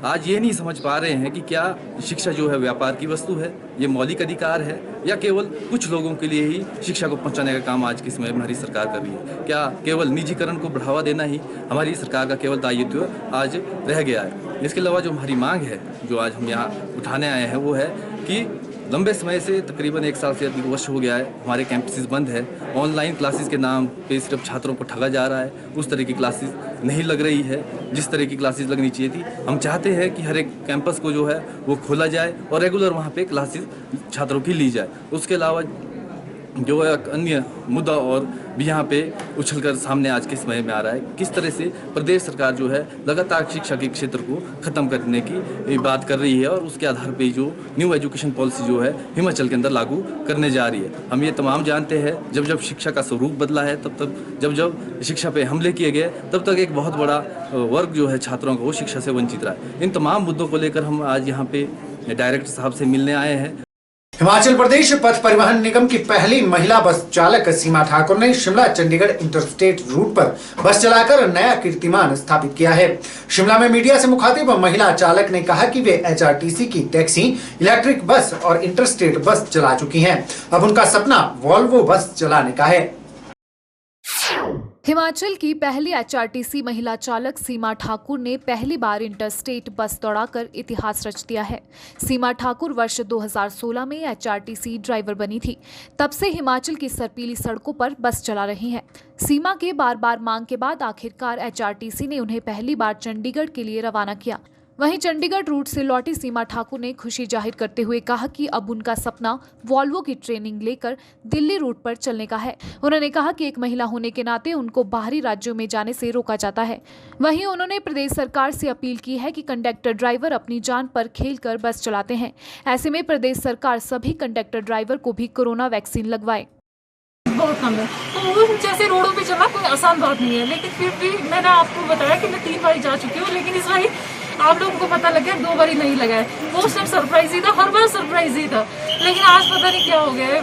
आज ये नहीं समझ पा रहे हैं कि क्या शिक्षा जो है व्यापार की वस्तु है, ये मौलिक अधिकार है, या केवल कुछ लोगों के लिए ही शिक्षा को पहुंचाने का काम आज के समय में हमारी सरकार कर रही है। क्या केवल निजीकरण को बढ़ावा देना ही हमारी सरकार का केवल दायित्व आज रह गया है। इसके अलावा जो हमारी मांग है, जो आज हम यहाँ उठाने आए हैं, वो है कि लंबे समय से तकरीबन 1 साल से अधिक वर्ष हो गया है हमारे कैंपसेस बंद है। ऑनलाइन क्लासेस के नाम पे सिर्फ छात्रों को ठगा जा रहा है। उस तरह की क्लासेस नहीं लग रही है जिस तरह की क्लासेस लगनी चाहिए थी। हम चाहते हैं कि हर एक कैंपस को जो है वो खोला जाए और रेगुलर वहाँ पे क्लासेस छात्रों की ली जाए। उसके अलावा जो है अन्य मुद्दा और भी यहाँ पे उछलकर सामने आज के समय में आ रहा है, किस तरह से प्रदेश सरकार जो है लगातार शिक्षा के क्षेत्र को खत्म करने की बात कर रही है और उसके आधार पे जो न्यू एजुकेशन पॉलिसी जो है हिमाचल के अंदर लागू करने जा रही है। हम ये तमाम जानते हैं जब शिक्षा का स्वरूप बदला है, जब शिक्षा पे हमले किए गए, तब तक एक बहुत बड़ा वर्ग जो है छात्रों को वो शिक्षा से वंचित रहा है। इन तमाम मुद्दों को लेकर हम आज यहाँ पे डायरेक्टर साहब से मिलने आए हैं। हिमाचल प्रदेश पथ परिवहन निगम की पहली महिला बस चालक सीमा ठाकुर ने शिमला चंडीगढ़ इंटरस्टेट रूट पर बस चलाकर नया कीर्तिमान स्थापित किया है। शिमला में मीडिया से मुखातिब महिला चालक ने कहा कि वे HRTC की टैक्सी, इलेक्ट्रिक बस और इंटरस्टेट बस चला चुकी हैं। अब उनका सपना वॉल्वो बस चलाने का है। हिमाचल की पहली HRTC महिला चालक सीमा ठाकुर ने पहली बार इंटरस्टेट बस दौड़ाकर इतिहास रच दिया है। सीमा ठाकुर वर्ष 2016 में HRTC ड्राइवर बनी थी। तब से हिमाचल की सर्पीली सड़कों पर बस चला रही हैं। सीमा के बार बार मांग के बाद आखिरकार HRTC ने उन्हें पहली बार चंडीगढ़ के लिए रवाना किया। वहीं चंडीगढ़ रूट से लौटी सीमा ठाकुर ने खुशी जाहिर करते हुए कहा कि अब उनका सपना वॉल्वो की ट्रेनिंग लेकर दिल्ली रूट पर चलने का है। उन्होंने कहा कि एक महिला होने के नाते उनको बाहरी राज्यों में जाने से रोका जाता है। वहीं उन्होंने प्रदेश सरकार से अपील की है कि कंडक्टर ड्राइवर अपनी जान पर खेलकर बस चलाते हैं। ऐसे में प्रदेश सरकार सभी कंडक्टर ड्राइवर को भी कोरोना वैक्सीन लगवाए। बहुत कम है, तो वो जैसे रोडों पे चलना कोई आसान बात नहीं है, लेकिन फिर भी मैंने आपको बताया कि मैं 3 बार जा चुकी हूँ, लेकिन इस बार आप लोगों को पता लग गया 2 बार नहीं लगा है। वो सब सरप्राइज ही था, हर बार सरप्राइज ही था, लेकिन आज पता नहीं क्या हो गया है।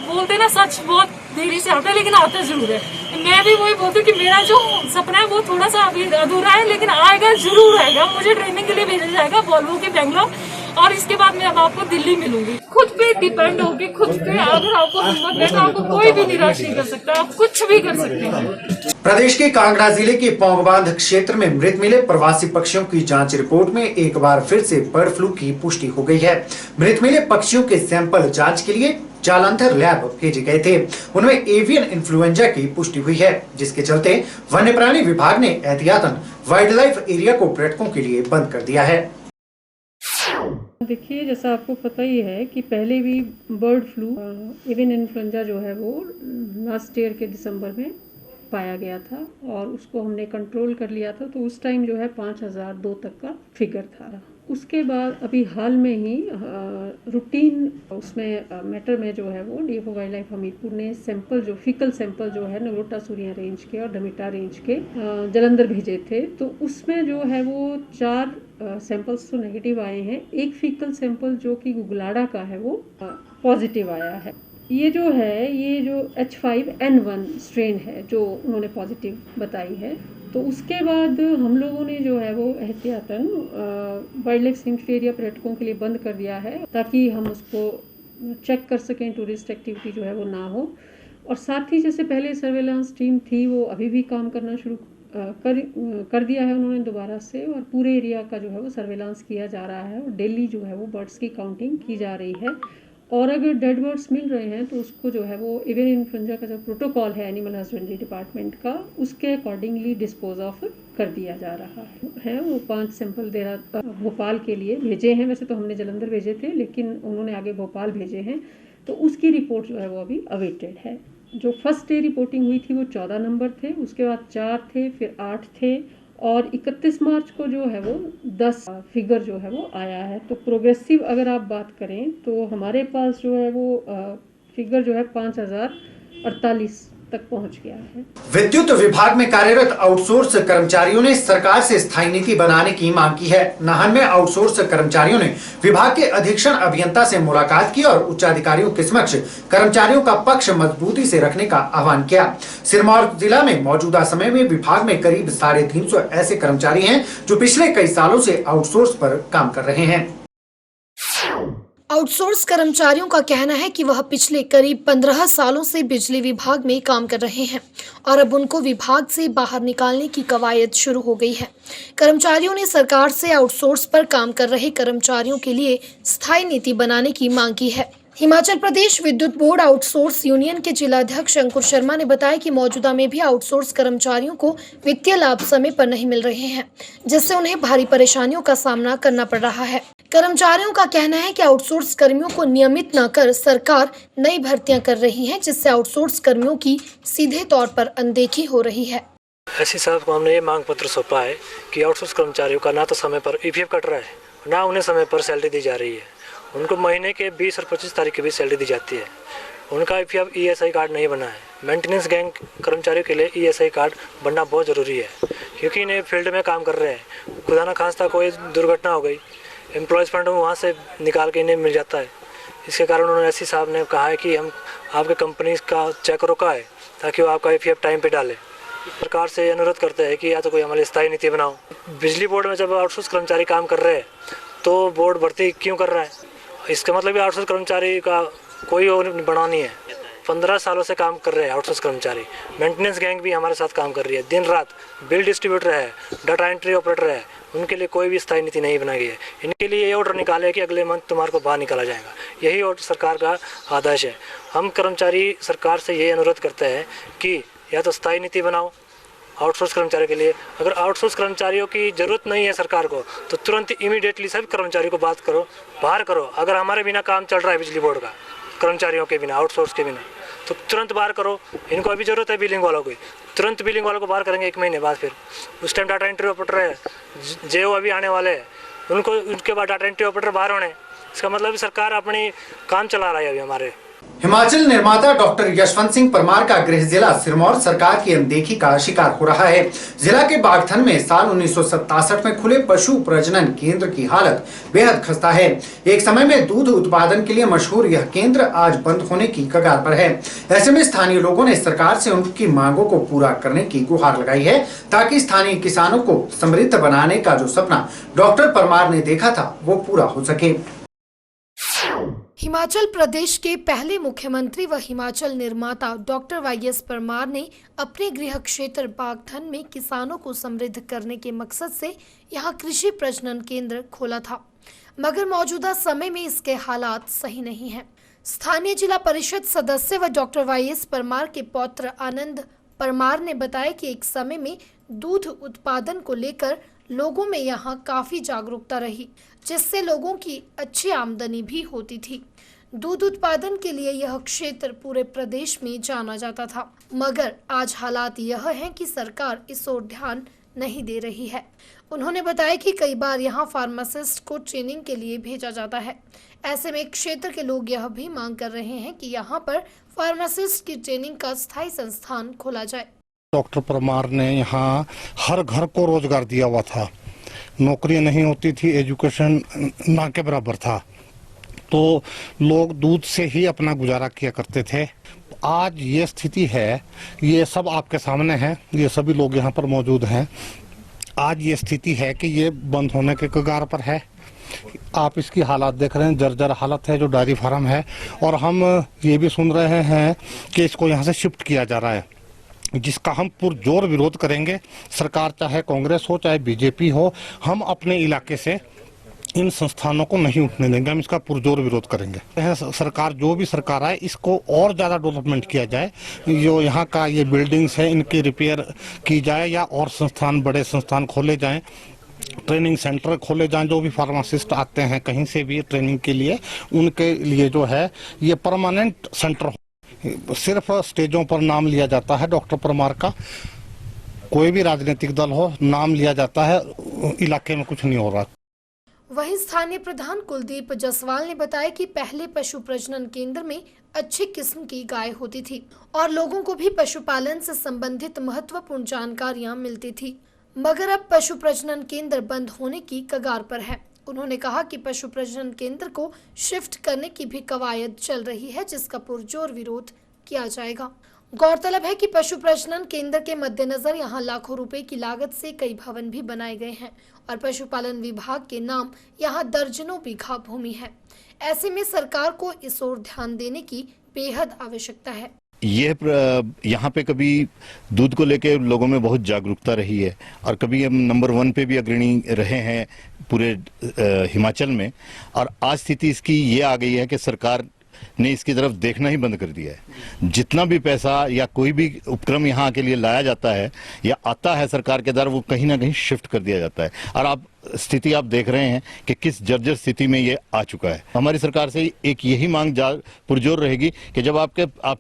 बोलते ना सच बहुत देरी से आता है, लेकिन आता जरूर है। मैं भी वही बोलती हूँ कि मेरा जो सपना है वो थोड़ा सा अभी अधूरा है, लेकिन आएगा, जरूर आएगा। मुझे ट्रेनिंग के लिए भेजा जाएगा वॉल्वो के बेंगलोर, और इसके बाद मैं अब आपको दिल्ली मिलूंगी। खुद पे डिपेंड होगी, खुद पे अगर आपको हिम्मत है तो आपको कोई भी निराश नहीं कर सकता, आप कुछ भी कर सकते हैं। प्रदेश के कांगड़ा जिले के पौंग बांध क्षेत्र में मृत मिले प्रवासी पक्षियों की जांच रिपोर्ट में एक बार फिर से बर्ड फ्लू की पुष्टि हो गई है। मृत मिले पक्षियों के सैंपल जांच के लिए जालंधर लैब भेजे गए थे। उनमें एवियन इन्फ्लुएंजा की पुष्टि हुई है, जिसके चलते वन्य प्राणी विभाग ने एहतियातन वाइल्ड लाइफ एरिया को पर्यटकों के लिए बंद कर दिया है। देखिए, जैसा आपको पता ही है कि पहले भी बर्ड फ्लू एवियन इन्फ्लुएंजा जो है वो लास्ट ईयर के दिसंबर में पाया गया था और उसको हमने कंट्रोल कर लिया था। तो उस टाइम जो है 5002 तक का फिगर था। उसके बाद अभी हाल में ही रूटीन उसमें मैटर में जो है वो डीएफओ वाइल्ड लाइफ हमीरपुर ने सैंपल जो फीकल सैंपल जो है नगरोटा सूरिया रेंज के और डमिटा रेंज के जलंधर भेजे थे। तो उसमें जो है वो 4 सैंपल्स तो नेगेटिव आए हैं। एक फीकल सैंपल जो कि गुगलाड़ा का है वो पॉजिटिव आया है। ये जो H5N1 स्ट्रेन है जो उन्होंने पॉजिटिव बताई है। तो उसके बाद हम लोगों ने जो है वो एहतियातन वाइल्ड लाइफ सेंचुरी एरिया पर्यटकों के लिए बंद कर दिया है ताकि हम उसको चेक कर सकें, टूरिस्ट एक्टिविटी जो है वो ना हो। और साथ ही जैसे पहले सर्वेलेंस टीम थी वो अभी भी काम करना शुरू कर दिया है उन्होंने दोबारा से, और पूरे एरिया का जो है वो सर्वेलेंस किया जा रहा है और डेली जो है वो बर्ड्स की काउंटिंग की जा रही है। और अगर डेड बर्ड्स मिल रहे हैं तो उसको जो है वो एवियन इन्फ्लुएंजा का जो प्रोटोकॉल है एनिमल हस्बेंड्री डिपार्टमेंट का, उसके अकॉर्डिंगली डिस्पोज ऑफ कर दिया जा रहा है। वो 5 सैंपल भोपाल के लिए भेजे हैं। वैसे तो हमने जलंधर भेजे थे लेकिन उन्होंने आगे भोपाल भेजे हैं, तो उसकी रिपोर्ट जो है वो अभी अवेटेड है। जो फर्स्ट डे रिपोर्टिंग हुई थी वो 14 नंबर थे, उसके बाद 4 थे, फिर 8 थे और 31 मार्च को जो है वो 10 फिगर जो है वो आया है। तो प्रोग्रेसिव अगर आप बात करें तो हमारे पास जो है वो फिगर जो है 5048 तक पहुंच गया है। विद्युत विभाग में कार्यरत आउटसोर्स कर्मचारियों ने सरकार से स्थायी नीति बनाने की मांग की है। नाहन में आउटसोर्स कर्मचारियों ने विभाग के अधीक्षण अभियंता से मुलाकात की और उच्चाधिकारियों के समक्ष कर्मचारियों का पक्ष मजबूती से रखने का आह्वान किया। सिरमौर जिला में मौजूदा समय में विभाग में करीब 350 ऐसे कर्मचारी हैं जो पिछले कई सालों से आउटसोर्स पर काम कर रहे हैं। आउटसोर्स कर्मचारियों का कहना है कि वह पिछले करीब 15 सालों से बिजली विभाग में काम कर रहे हैं और अब उनको विभाग से बाहर निकालने की कवायद शुरू हो गई है। कर्मचारियों ने सरकार से आउटसोर्स पर काम कर रहे कर्मचारियों के लिए स्थायी नीति बनाने की मांग की है। हिमाचल प्रदेश विद्युत बोर्ड आउटसोर्स यूनियन के जिलाध्यक्ष अंकुर शर्मा ने बताया कि मौजूदा में भी आउटसोर्स कर्मचारियों को वित्तीय लाभ समय पर नहीं मिल रहे हैं, जिससे उन्हें भारी परेशानियों का सामना करना पड़ रहा है। कर्मचारियों का कहना है कि आउटसोर्स कर्मियों को नियमित न कर सरकार नई भर्तियां कर रही है, जिससे आउटसोर्स कर्मियों की सीधे तौर पर अनदेखी हो रही है। ऐसी साहब को हमने ये मांग पत्र सौंपा है कि आउटसोर्स कर्मचारियों का ना तो समय पर ईपीएफ कट रहा है, ना उन्हें समय पर सैलरी दी जा रही है। उनको महीने के 20 और 25 तारीख के बीच सैलरी दी जाती है। उनका ईपीएफ ईएसआई कार्ड नहीं बना है। मेंटेनेंस गैंग कर्मचारियों के लिए ईएसआई कार्ड बनना बहुत ज़रूरी है, क्योंकि इन्हें फील्ड में काम कर रहे हैं। खुदा न खास्ता कोई दुर्घटना हो गई, एम्प्लॉयज़ फंड वहाँ से निकाल के इन्हें मिल जाता है। इसके कारण उन्होंने एससी साहब ने कहा है कि हम आपके कंपनी का चेक रोका है ताकि वो आपका ईपीएफ टाइम पे डाले। सरकार से अनुरोध करते हैं कि या तो कोई हमारी स्थायी नीति बनाओ। बिजली बोर्ड में जब आउटसोर्स कर्मचारी काम कर रहे हैं तो बोर्ड भर्ती क्यों कर रहा है? इसका मतलब आउटसोर्स कर्मचारी का कोई और बड़ा नहीं है। 15 सालों से काम कर रहे हैं आउटसोर्स कर्मचारी। मेंटेनेंस गैंग भी हमारे साथ काम कर रही है, दिन रात। बिल डिस्ट्रीब्यूटर है, डाटा एंट्री ऑपरेटर है, उनके लिए कोई भी स्थायी नीति नहीं बनाई गई है। इनके लिए ये ऑर्डर निकाले कि अगले मंथ तुम्हारे को बाहर निकाला जाएगा। यही ऑर्डर सरकार का आदेश है। हम कर्मचारी सरकार से ये अनुरोध करते हैं कि या तो स्थायी नीति बनाओ आउटसोर्स कर्मचारियों के लिए। अगर आउटसोर्स कर्मचारियों की ज़रूरत नहीं है सरकार को तो तुरंत इमीडिएटली सभी कर्मचारियों को बात करो, बाहर करो। अगर हमारे बिना काम चल रहा है बिजली बोर्ड का, कर्मचारियों के बिना, आउटसोर्स के बिना, तो तुरंत बाहर करो। इनको अभी ज़रूरत है बिलिंग वालों की, तुरंत बिलिंग वालों को बाहर करेंगे 1 महीने बाद। फिर उस टाइम डाटा एंट्री ऑपरेटर है, जेओ अभी आने वाले हैं, उनके बाद डाटा एंट्री ऑपरेटर बाहर होने। इसका मतलब सरकार अपनी काम चला रहा है अभी हमारे। हिमाचल निर्माता डॉक्टर यशवंत सिंह परमार का गृह जिला सिरमौर सरकार की अनदेखी का शिकार हो रहा है। जिला के बागथन में साल 1967 में खुले पशु प्रजनन केंद्र की हालत बेहद खस्ता है। एक समय में दूध उत्पादन के लिए मशहूर यह केंद्र आज बंद होने की कगार पर है। ऐसे में स्थानीय लोगों ने सरकार से उनकी मांगों को पूरा करने की गुहार लगाई है, ताकि स्थानीय किसानों को समृद्ध बनाने का जो सपना डॉक्टर परमार ने देखा था वो पूरा हो सके। हिमाचल प्रदेश के पहले मुख्यमंत्री व हिमाचल निर्माता डॉक्टर वाईएस परमार ने अपने गृह क्षेत्र बागथन में किसानों को समृद्ध करने के मकसद से यहां कृषि प्रजनन केंद्र खोला था, मगर मौजूदा समय में इसके हालात सही नहीं हैं। स्थानीय जिला परिषद सदस्य व डॉक्टर वाईएस परमार के पौत्र आनंद परमार ने बताया कि एक समय में दूध उत्पादन को लेकर लोगों में यहाँ काफी जागरूकता रही, जिससे लोगों की अच्छी आमदनी भी होती थी। दूध उत्पादन के लिए यह क्षेत्र पूरे प्रदेश में जाना जाता था, मगर आज हालात यह हैं कि सरकार इस ओर ध्यान नहीं दे रही है। उन्होंने बताया कि कई बार यहां फार्मासिस्ट को ट्रेनिंग के लिए भेजा जाता है। ऐसे में क्षेत्र के लोग यह भी मांग कर रहे हैं कि यहां पर फार्मासिस्ट की ट्रेनिंग का स्थायी संस्थान खोला जाए। डॉक्टर परमार ने यहाँ हर घर को रोजगार दिया हुआ था, नौकरी नहीं होती थी, एजुकेशन ना के बराबर था, तो लोग दूध से ही अपना गुजारा किया करते थे। आज ये स्थिति है, ये सब आपके सामने है, ये सभी लोग यहाँ पर मौजूद हैं। आज ये स्थिति है कि ये बंद होने के कगार पर है। आप इसकी हालात देख रहे हैं, जर्जर हालत है जो डेयरी फार्म है, और हम ये भी सुन रहे हैं कि इसको यहाँ से शिफ्ट किया जा रहा है, जिसका हम पुरजोर विरोध करेंगे। सरकार चाहे कांग्रेस हो चाहे बीजेपी हो, हम अपने इलाके से इन संस्थानों को नहीं उठने देंगे, हम इसका पुरजोर विरोध करेंगे। सरकार जो भी सरकार आए, इसको और ज़्यादा डेवलपमेंट किया जाए, जो यहाँ का ये बिल्डिंग्स है इनकी रिपेयर की जाए, या और संस्थान, बड़े संस्थान खोले जाएं, ट्रेनिंग सेंटर खोले जाएं। जो भी फार्मासिस्ट आते हैं कहीं से भी ट्रेनिंग के लिए, उनके लिए जो है ये परमानेंट सेंटर हो। सिर्फ स्टेजों पर नाम लिया जाता है डॉक्टर परमार का, कोई भी राजनीतिक दल हो, नाम लिया जाता है, इलाके में कुछ नहीं हो रहा। वहीं स्थानीय प्रधान कुलदीप जसवाल ने बताया कि पहले पशु प्रजनन केंद्र में अच्छी किस्म की गाय होती थी और लोगों को भी पशुपालन से संबंधित महत्वपूर्ण जानकारियां मिलती थी, मगर अब पशु प्रजनन केंद्र बंद होने की कगार पर है। उन्होंने कहा कि पशु प्रजनन केंद्र को शिफ्ट करने की भी कवायद चल रही है, जिसका पुरजोर विरोध किया जाएगा। गौरतलब है कि पशु प्रजनन केंद्र के मद्देनजर यहां लाखों रुपए की लागत से कई भवन भी बनाए गए हैं और पशुपालन विभाग के नाम यहां दर्जनों बीघा भूमि है। ऐसे में सरकार को इस ओर ध्यान देने की बेहद आवश्यकता है। ये यहाँ पे कभी दूध को लेके लोगों में बहुत जागरूकता रही है और कभी हम नंबर 1 पे भी अग्रणी रहे हैं पूरे हिमाचल में, और आज स्थिति इसकी ये आ गई है कि सरकार ने इसकी तरफ देखना ही बंद कर दिया है। जितना भी पैसा या कोई भी उपक्रम यहाँ के लिए लाया जाता है या आता है सरकार के द्वारा, वो कहीं ना कहीं शिफ्ट कर दिया जाता है, और आप स्थिति आप देख रहे हैं कि किस जर्जर स्थिति में ये आ चुका है। हमारी सरकार से एक यही मांग पुरजोर रहेगी कि जब आप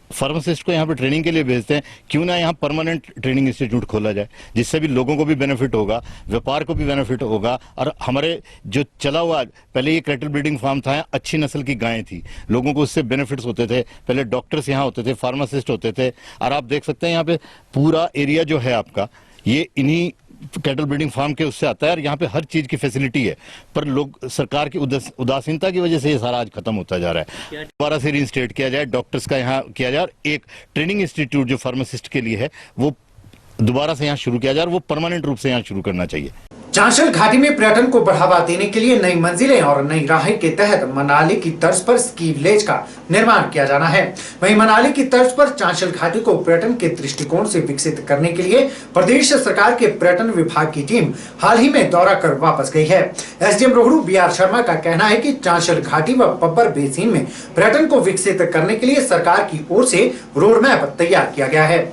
फार्मासिस्ट को यहाँ पे ट्रेनिंग के लिए भेजते हैं, क्यों ना यहाँ परमानेंट ट्रेनिंग इंस्टीट्यूट खोला जाए, जिससे भी लोगों को भी बेनिफिट होगा, व्यापार को भी बेनिफिट होगा। और हमारे जो चला हुआ, पहले ये कैटल ब्रीडिंग फार्म था, अच्छी नस्ल की गायें थी, लोगों को उससे बेनिफिट्स होते थे। पहले डॉक्टर्स यहाँ होते थे, फार्मासिस्ट होते थे, और आप देख सकते हैं यहाँ पे पूरा एरिया जो है आपका, ये इन्हीं कैटल ब्रीडिंग फार्म के उससे आता है, और यहाँ पे हर चीज की फैसिलिटी है, पर लोग सरकार की उदासीनता की वजह से ये सारा आज खत्म होता जा रहा है। दोबारा से रीइंस्टेट किया जाए, डॉक्टर्स का यहाँ किया जाए, और एक ट्रेनिंग इंस्टीट्यूट जो फार्मासिस्ट के लिए है वो दोबारा से यहाँ शुरू किया जाए, और वो परमानेंट रूप से यहाँ शुरू करना चाहिए। चांशल घाटी में पर्यटन को बढ़ावा देने के लिए नई मंजिलें और नई राहें के तहत मनाली की तर्ज पर स्की विलेज का निर्माण किया जाना है। वहीं मनाली की तर्ज पर चांशल घाटी को पर्यटन के दृष्टिकोण से विकसित करने के लिए प्रदेश सरकार के पर्यटन विभाग की टीम हाल ही में दौरा कर वापस गई है। एसडीएम रोहड़ू BR शर्मा का कहना है कि चांशल घाटी व पब्बर बेसिन में पर्यटन को विकसित करने के लिए सरकार की ओर से रोड मैप तैयार किया गया है।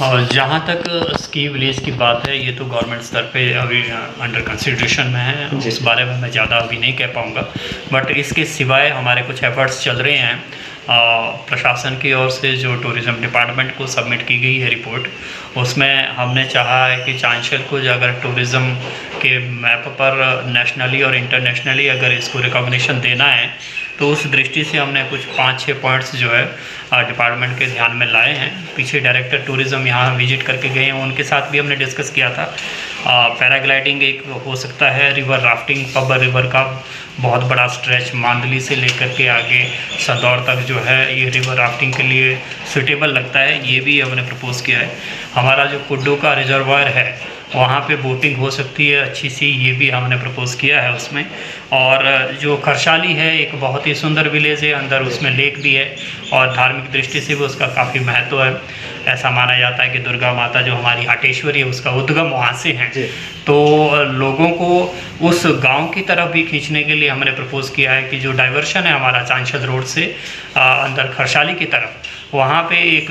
और जहाँ तक स्की विलेज की बात है, ये तो गवर्नमेंट स्तर पे अभी अंडर कंसिडरेशन में है, इस बारे में मैं ज़्यादा अभी नहीं कह पाऊँगा। बट इसके सिवाय हमारे कुछ एफर्ट्स चल रहे हैं प्रशासन की ओर से। जो टूरिज़्म डिपार्टमेंट को सबमिट की गई है रिपोर्ट, उसमें हमने चाहा है कि चांशल को जो अगर टूरिज़्म के मैप पर नेशनली और इंटरनेशनली अगर इसको रिकॉग्निशन देना है, तो उस दृष्टि से हमने कुछ 5-6 पॉइंट्स जो है डिपार्टमेंट के ध्यान में लाए हैं। पीछे डायरेक्टर टूरिज़्म यहाँ विजिट करके गए हैं, उनके साथ भी हमने डिस्कस किया था। पैराग्लाइडिंग एक हो सकता है, रिवर राफ्टिंग, पब्बर रिवर का बहुत बड़ा स्ट्रेच मांदली से लेकर के आगे सदौर तक जो है ये रिवर राफ्टिंग के लिए सूटेबल लगता है, ये भी हमने प्रपोज़ किया है। हमारा जो कुड्डू का रिजर्वायर है, वहाँ पे बोटिंग हो सकती है अच्छी सी, ये भी हमने प्रपोज़ किया है उसमें। और जो खरसाली है, एक बहुत ही सुंदर विलेज है, अंदर उसमें लेक भी है और धार्मिक दृष्टि से भी उसका काफ़ी महत्व है। ऐसा माना जाता है कि दुर्गा माता जो हमारी हाटेश्वरी है, उसका उद्गम वहाँ से है। तो लोगों को उस गांव की तरफ भी खींचने के लिए हमने प्रपोज़ किया है कि जो डाइवर्शन है हमारा चांशल रोड से अंदर खरसाली की तरफ, वहाँ पे एक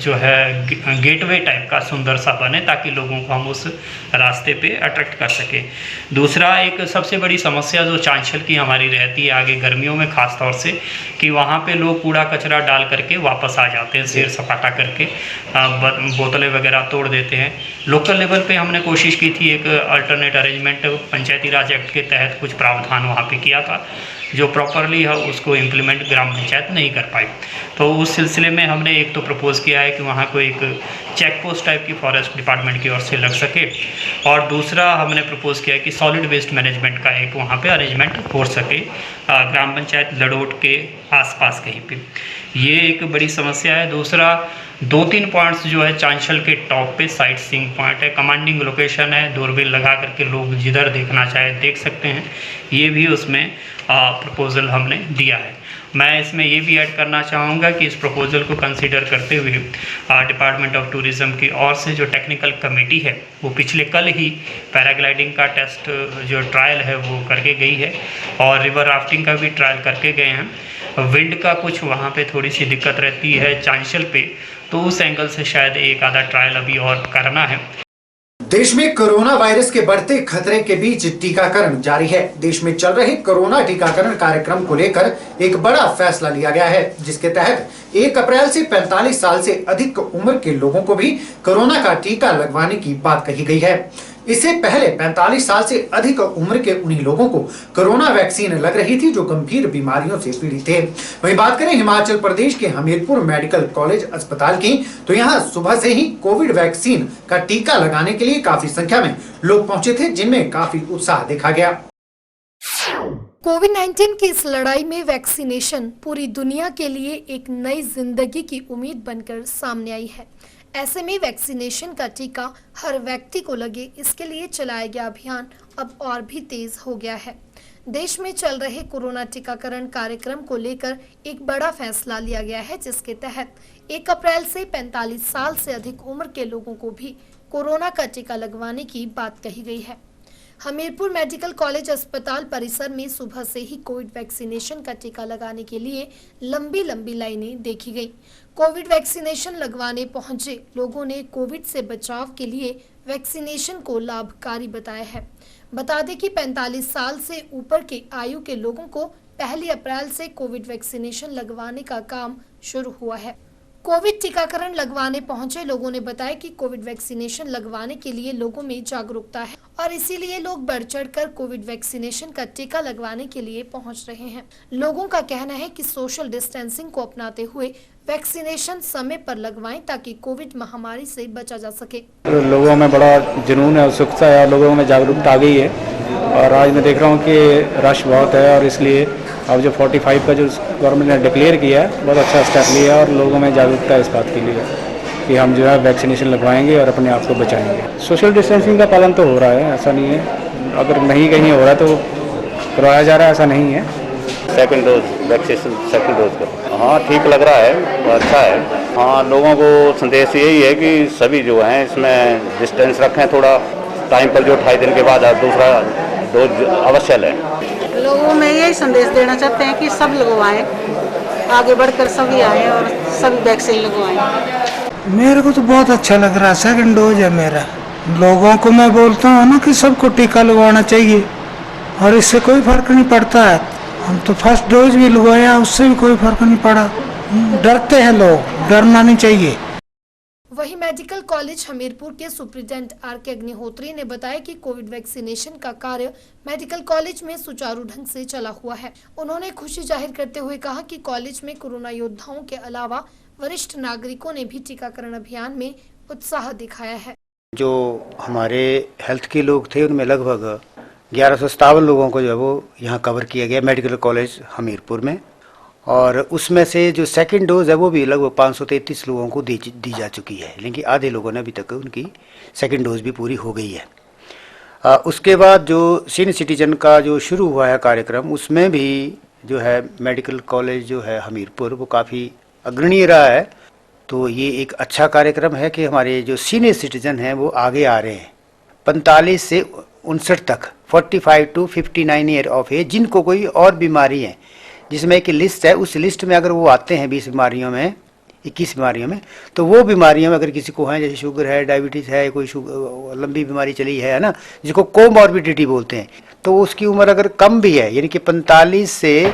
जो है गेटवे टाइप का सुंदर सा बने ताकि लोगों को हम उस रास्ते पे अट्रैक्ट कर सकें। दूसरा, एक सबसे बड़ी समस्या जो चांशल की हमारी रहती है आगे गर्मियों में ख़ास तौर से, कि वहाँ पे लोग कूड़ा कचरा डाल करके वापस आ जाते हैं, सैर सपाटा करके बोतलें वगैरह तोड़ देते हैं। लोकल लेवल पे हमने कोशिश की थी, एक अल्टरनेट अरेंजमेंट पंचायती राज एक्ट के तहत कुछ प्रावधान वहाँ पे किया था, जो प्रॉपरली है उसको इम्प्लीमेंट ग्राम पंचायत नहीं कर पाई। तो उस सिलसिले में हमने एक तो प्रपोज़ किया है कि वहाँ को एक चेक पोस्ट टाइप की फॉरेस्ट डिपार्टमेंट की ओर से लग सके, और दूसरा हमने प्रपोज़ किया है कि सॉलिड वेस्ट मैनेजमेंट का एक वहाँ पे अरेंजमेंट हो सके ग्राम पंचायत लड़ोट के आसपास कहीं पे। ये एक बड़ी समस्या है। दूसरा, 2-3 पॉइंट्स जो है चांशल के टॉप पे साइट सीइंग पॉइंट है, कमांडिंग लोकेशन है, दूरबीन लगा करके लोग जिधर देखना चाहे देख सकते हैं। ये भी उसमें प्रपोज़ल हमने दिया है। मैं इसमें ये भी ऐड करना चाहूँगा कि इस प्रपोज़ल को कंसीडर करते हुए डिपार्टमेंट ऑफ टूरिज़्म की ओर से जो टेक्निकल कमेटी है वो पिछले कल ही पैराग्लाइडिंग का टेस्ट जो ट्रायल है वो करके गई है, और रिवर राफ्टिंग का भी ट्रायल करके गए हैं। विंड का कुछ वहाँ पे थोड़ी सी दिक्कत रहती है चांशल पे, तो उस एंगल से शायद एक आधा ट्रायल अभी और करना है। देश में कोरोना वायरस के बढ़ते खतरे के बीच टीकाकरण जारी है। देश में चल रहे कोरोना टीकाकरण कार्यक्रम को लेकर एक बड़ा फैसला लिया गया है, जिसके तहत 1 अप्रैल से 45 साल से अधिक उम्र के लोगों को भी कोरोना का टीका लगवाने की बात कही गई है। इससे पहले 45 साल से अधिक उम्र के उन्हीं लोगों को कोरोना वैक्सीन लग रही थी जो गंभीर बीमारियों से पीड़ित थे। वहीं बात करें हिमाचल प्रदेश के हमीरपुर मेडिकल कॉलेज अस्पताल की, तो यहाँ सुबह से ही कोविड वैक्सीन का टीका लगाने के लिए काफी संख्या में लोग पहुंचे थे, जिनमें काफी उत्साह देखा गया। कोविड-19 की इस लड़ाई में वैक्सीनेशन पूरी दुनिया के लिए एक नई जिंदगी की उम्मीद बनकर सामने आई है। ऐसे में वैक्सीनेशन का टीका हर व्यक्ति को लगे, इसके लिए चलाया गया अभियान अब और भी तेज हो गया है। देश में चल रहे कोरोना टीकाकरण कार्यक्रम को लेकर एक बड़ा फैसला लिया गया है, जिसके तहत 1 अप्रैल से 45 साल से अधिक उम्र के लोगों को भी कोरोना का टीका लगवाने की बात कही गई है। हमीरपुर मेडिकल कॉलेज अस्पताल परिसर में सुबह से ही कोविड वैक्सीनेशन का टीका लगाने के लिए लंबी लंबी लाइनें देखी गई। कोविड वैक्सीनेशन लगवाने पहुंचे लोगों ने कोविड से बचाव के लिए वैक्सीनेशन को लाभकारी बताया है। बता दें कि 45 साल से ऊपर के आयु के लोगों को 1 अप्रैल से कोविड वैक्सीनेशन लगवाने का काम शुरू हुआ है। कोविड टीकाकरण लगवाने पहुंचे लोगों ने बताया कि कोविड वैक्सीनेशन लगवाने के लिए लोगों में जागरूकता है और इसीलिए लोग बढ़ चढ़कर कोविड वैक्सीनेशन का टीका लगवाने के लिए पहुंच रहे हैं। लोगों का कहना है कि सोशल डिस्टेंसिंग को अपनाते हुए वैक्सीनेशन समय पर लगवाएं ताकि कोविड महामारी से बचा जा सके। लोगों में बड़ा जुनून है, उत्सुकता है और लोगों में जागरूकता आ गई है, और आज मैं देख रहा हूँ कि रश बहुत है, और इसलिए अब जो 45 का जो गवर्नमेंट ने डिक्लेयर किया है बहुत अच्छा स्टेप लिया, और लोगों में जागरूकता है इस बात के लिए कि हम जो है वैक्सीनेशन लगवाएंगे और अपने आप को बचाएंगे। सोशल डिस्टेंसिंग का पालन तो हो रहा है, ऐसा नहीं है, अगर नहीं कहीं हो रहा है तो करवाया जा रहा है, ऐसा नहीं है। Second dose vaccination, second dose का हाँ ठीक लग रहा है, तो अच्छा है। हाँ, लोगों को संदेश यही है कि सभी जो हैं इसमें डिस्टेंस रखें, थोड़ा टाइम पर जो 28 दिन के बाद दूसरा डोज अवश्य लें। लोगों में यही संदेश देना चाहते हैं कि सब लगवाएं, आगे बढ़कर सभी आए और सभी वैक्सीन लगवाएं। मेरे को तो बहुत अच्छा लग रहा है, सेकंड डोज है मेरा। लोगों को मैं बोलता हूँ ना कि सबको टीका लगवाना चाहिए, और इससे कोई फर्क नहीं पड़ता है। हम तो फर्स्ट डोज भी लगवाया, उससे भी कोई फर्क नहीं पड़ा। डरते हैं लोग, डरना नहीं चाहिए। वहीं मेडिकल कॉलेज हमीरपुर के सुप्रिंटेंडेंट आर.के. अग्निहोत्री ने बताया कि कोविड वैक्सीनेशन का कार्य मेडिकल कॉलेज में सुचारू ढंग से चला हुआ है। उन्होंने खुशी जाहिर करते हुए कहा कि कॉलेज में कोरोना योद्धाओं के अलावा वरिष्ठ नागरिकों ने भी टीकाकरण अभियान में उत्साह दिखाया है। जो हमारे हेल्थ के लोग थे उनमें लगभग 1157 लोगों को जो है वो यहाँ कवर किया गया मेडिकल कॉलेज हमीरपुर में, और उसमें से जो सेकंड डोज है वो भी लगभग 533 लोगों को दी जा चुकी है, लेकिन आधे लोगों ने अभी तक उनकी सेकंड डोज भी पूरी हो गई है। उसके बाद जो सीनियर सिटीजन का जो शुरू हुआ है कार्यक्रम, उसमें भी जो है मेडिकल कॉलेज जो है हमीरपुर वो काफ़ी अग्रणीय रहा है। तो ये एक अच्छा कार्यक्रम है कि हमारे जो सीनियर सिटीजन हैं वो आगे आ रहे हैं। 45 से 59 तक, 45 to 59 ईयर ऑफ एज, जिनको कोई और बीमारी है, जिसमें एक लिस्ट है, उस लिस्ट में अगर वो आते हैं 20 बीमारियों में, 21 बीमारियों में, तो वो बीमारियों में अगर किसी को है, जैसे शुगर है, डायबिटीज़ है, कोई लंबी बीमारी चली है ना, जिसको कोमॉर्बिडिटी बोलते हैं, तो उसकी उम्र अगर कम भी है, यानी कि 45 से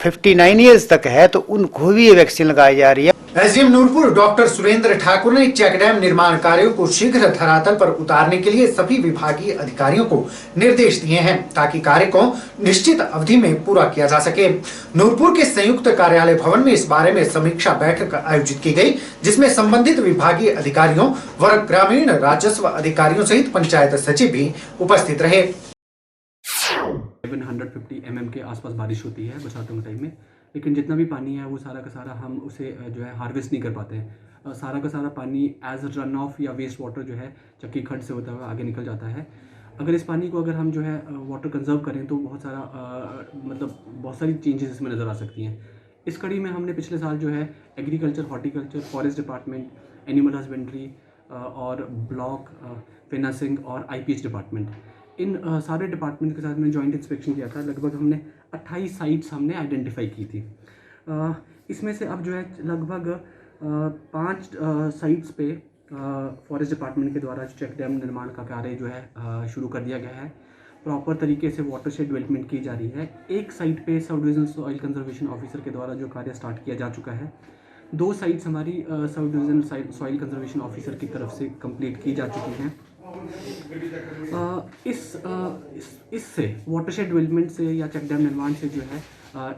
59 ईयर्स तक है, तो उनको भी ये वैक्सीन लगाई जा रही है। एसडीएम नूरपुर डॉक्टर सुरेंद्र ठाकुर ने चेक डैम निर्माण कार्यों को शीघ्र धरातल पर उतारने के लिए सभी विभागीय अधिकारियों को निर्देश दिए हैं, ताकि कार्य को निश्चित अवधि में पूरा किया जा सके। नूरपुर के संयुक्त कार्यालय भवन में इस बारे में समीक्षा बैठक आयोजित की गई, जिसमें संबंधित विभागीय अधिकारियों व ग्रामीण राजस्व अधिकारियों सहित पंचायत सचिव भी उपस्थित रहे। 150 mm के आसपास बारिश होती है बरसातों के टाइम में, लेकिन जितना भी पानी है वो सारा का सारा हम उसे जो है हार्वेस्ट नहीं कर पाते हैं। सारा का सारा पानी एज रन ऑफ या वेस्ट वाटर जो है चक्की खड्ड से होता हुआ आगे निकल जाता है। अगर इस पानी को अगर हम जो है वाटर कंजर्व करें तो बहुत सारी चेंजेस इसमें नज़र आ सकती हैं। इस कड़ी में हमने पिछले साल जो है agriculture, horticulture, forest department, animal husbandry और ब्लॉक फिनांसिंग और IPH डिपार्टमेंट, इन सारे डिपार्टमेंट के साथ में जॉइंट इंस्पेक्शन किया था। लगभग हमने 28 साइट्स हमने आइडेंटिफाई की थी। इसमें से अब जो है लगभग 5 साइट्स पे फॉरेस्ट डिपार्टमेंट के द्वारा चेक डैम निर्माण का कार्य जो है शुरू कर दिया गया है। प्रॉपर तरीके से वाटरशेड डेवलपमेंट की जा रही है। एक साइट पे sub division soil conservation officer के द्वारा जो कार्य स्टार्ट किया जा चुका है। 2 साइट्स हमारी sub division soil conservation officer की तरफ से कंप्लीट की जा चुकी हैं। इससे वाटरशेड डेवलपमेंट से या चेक डैम निर्माण से जो है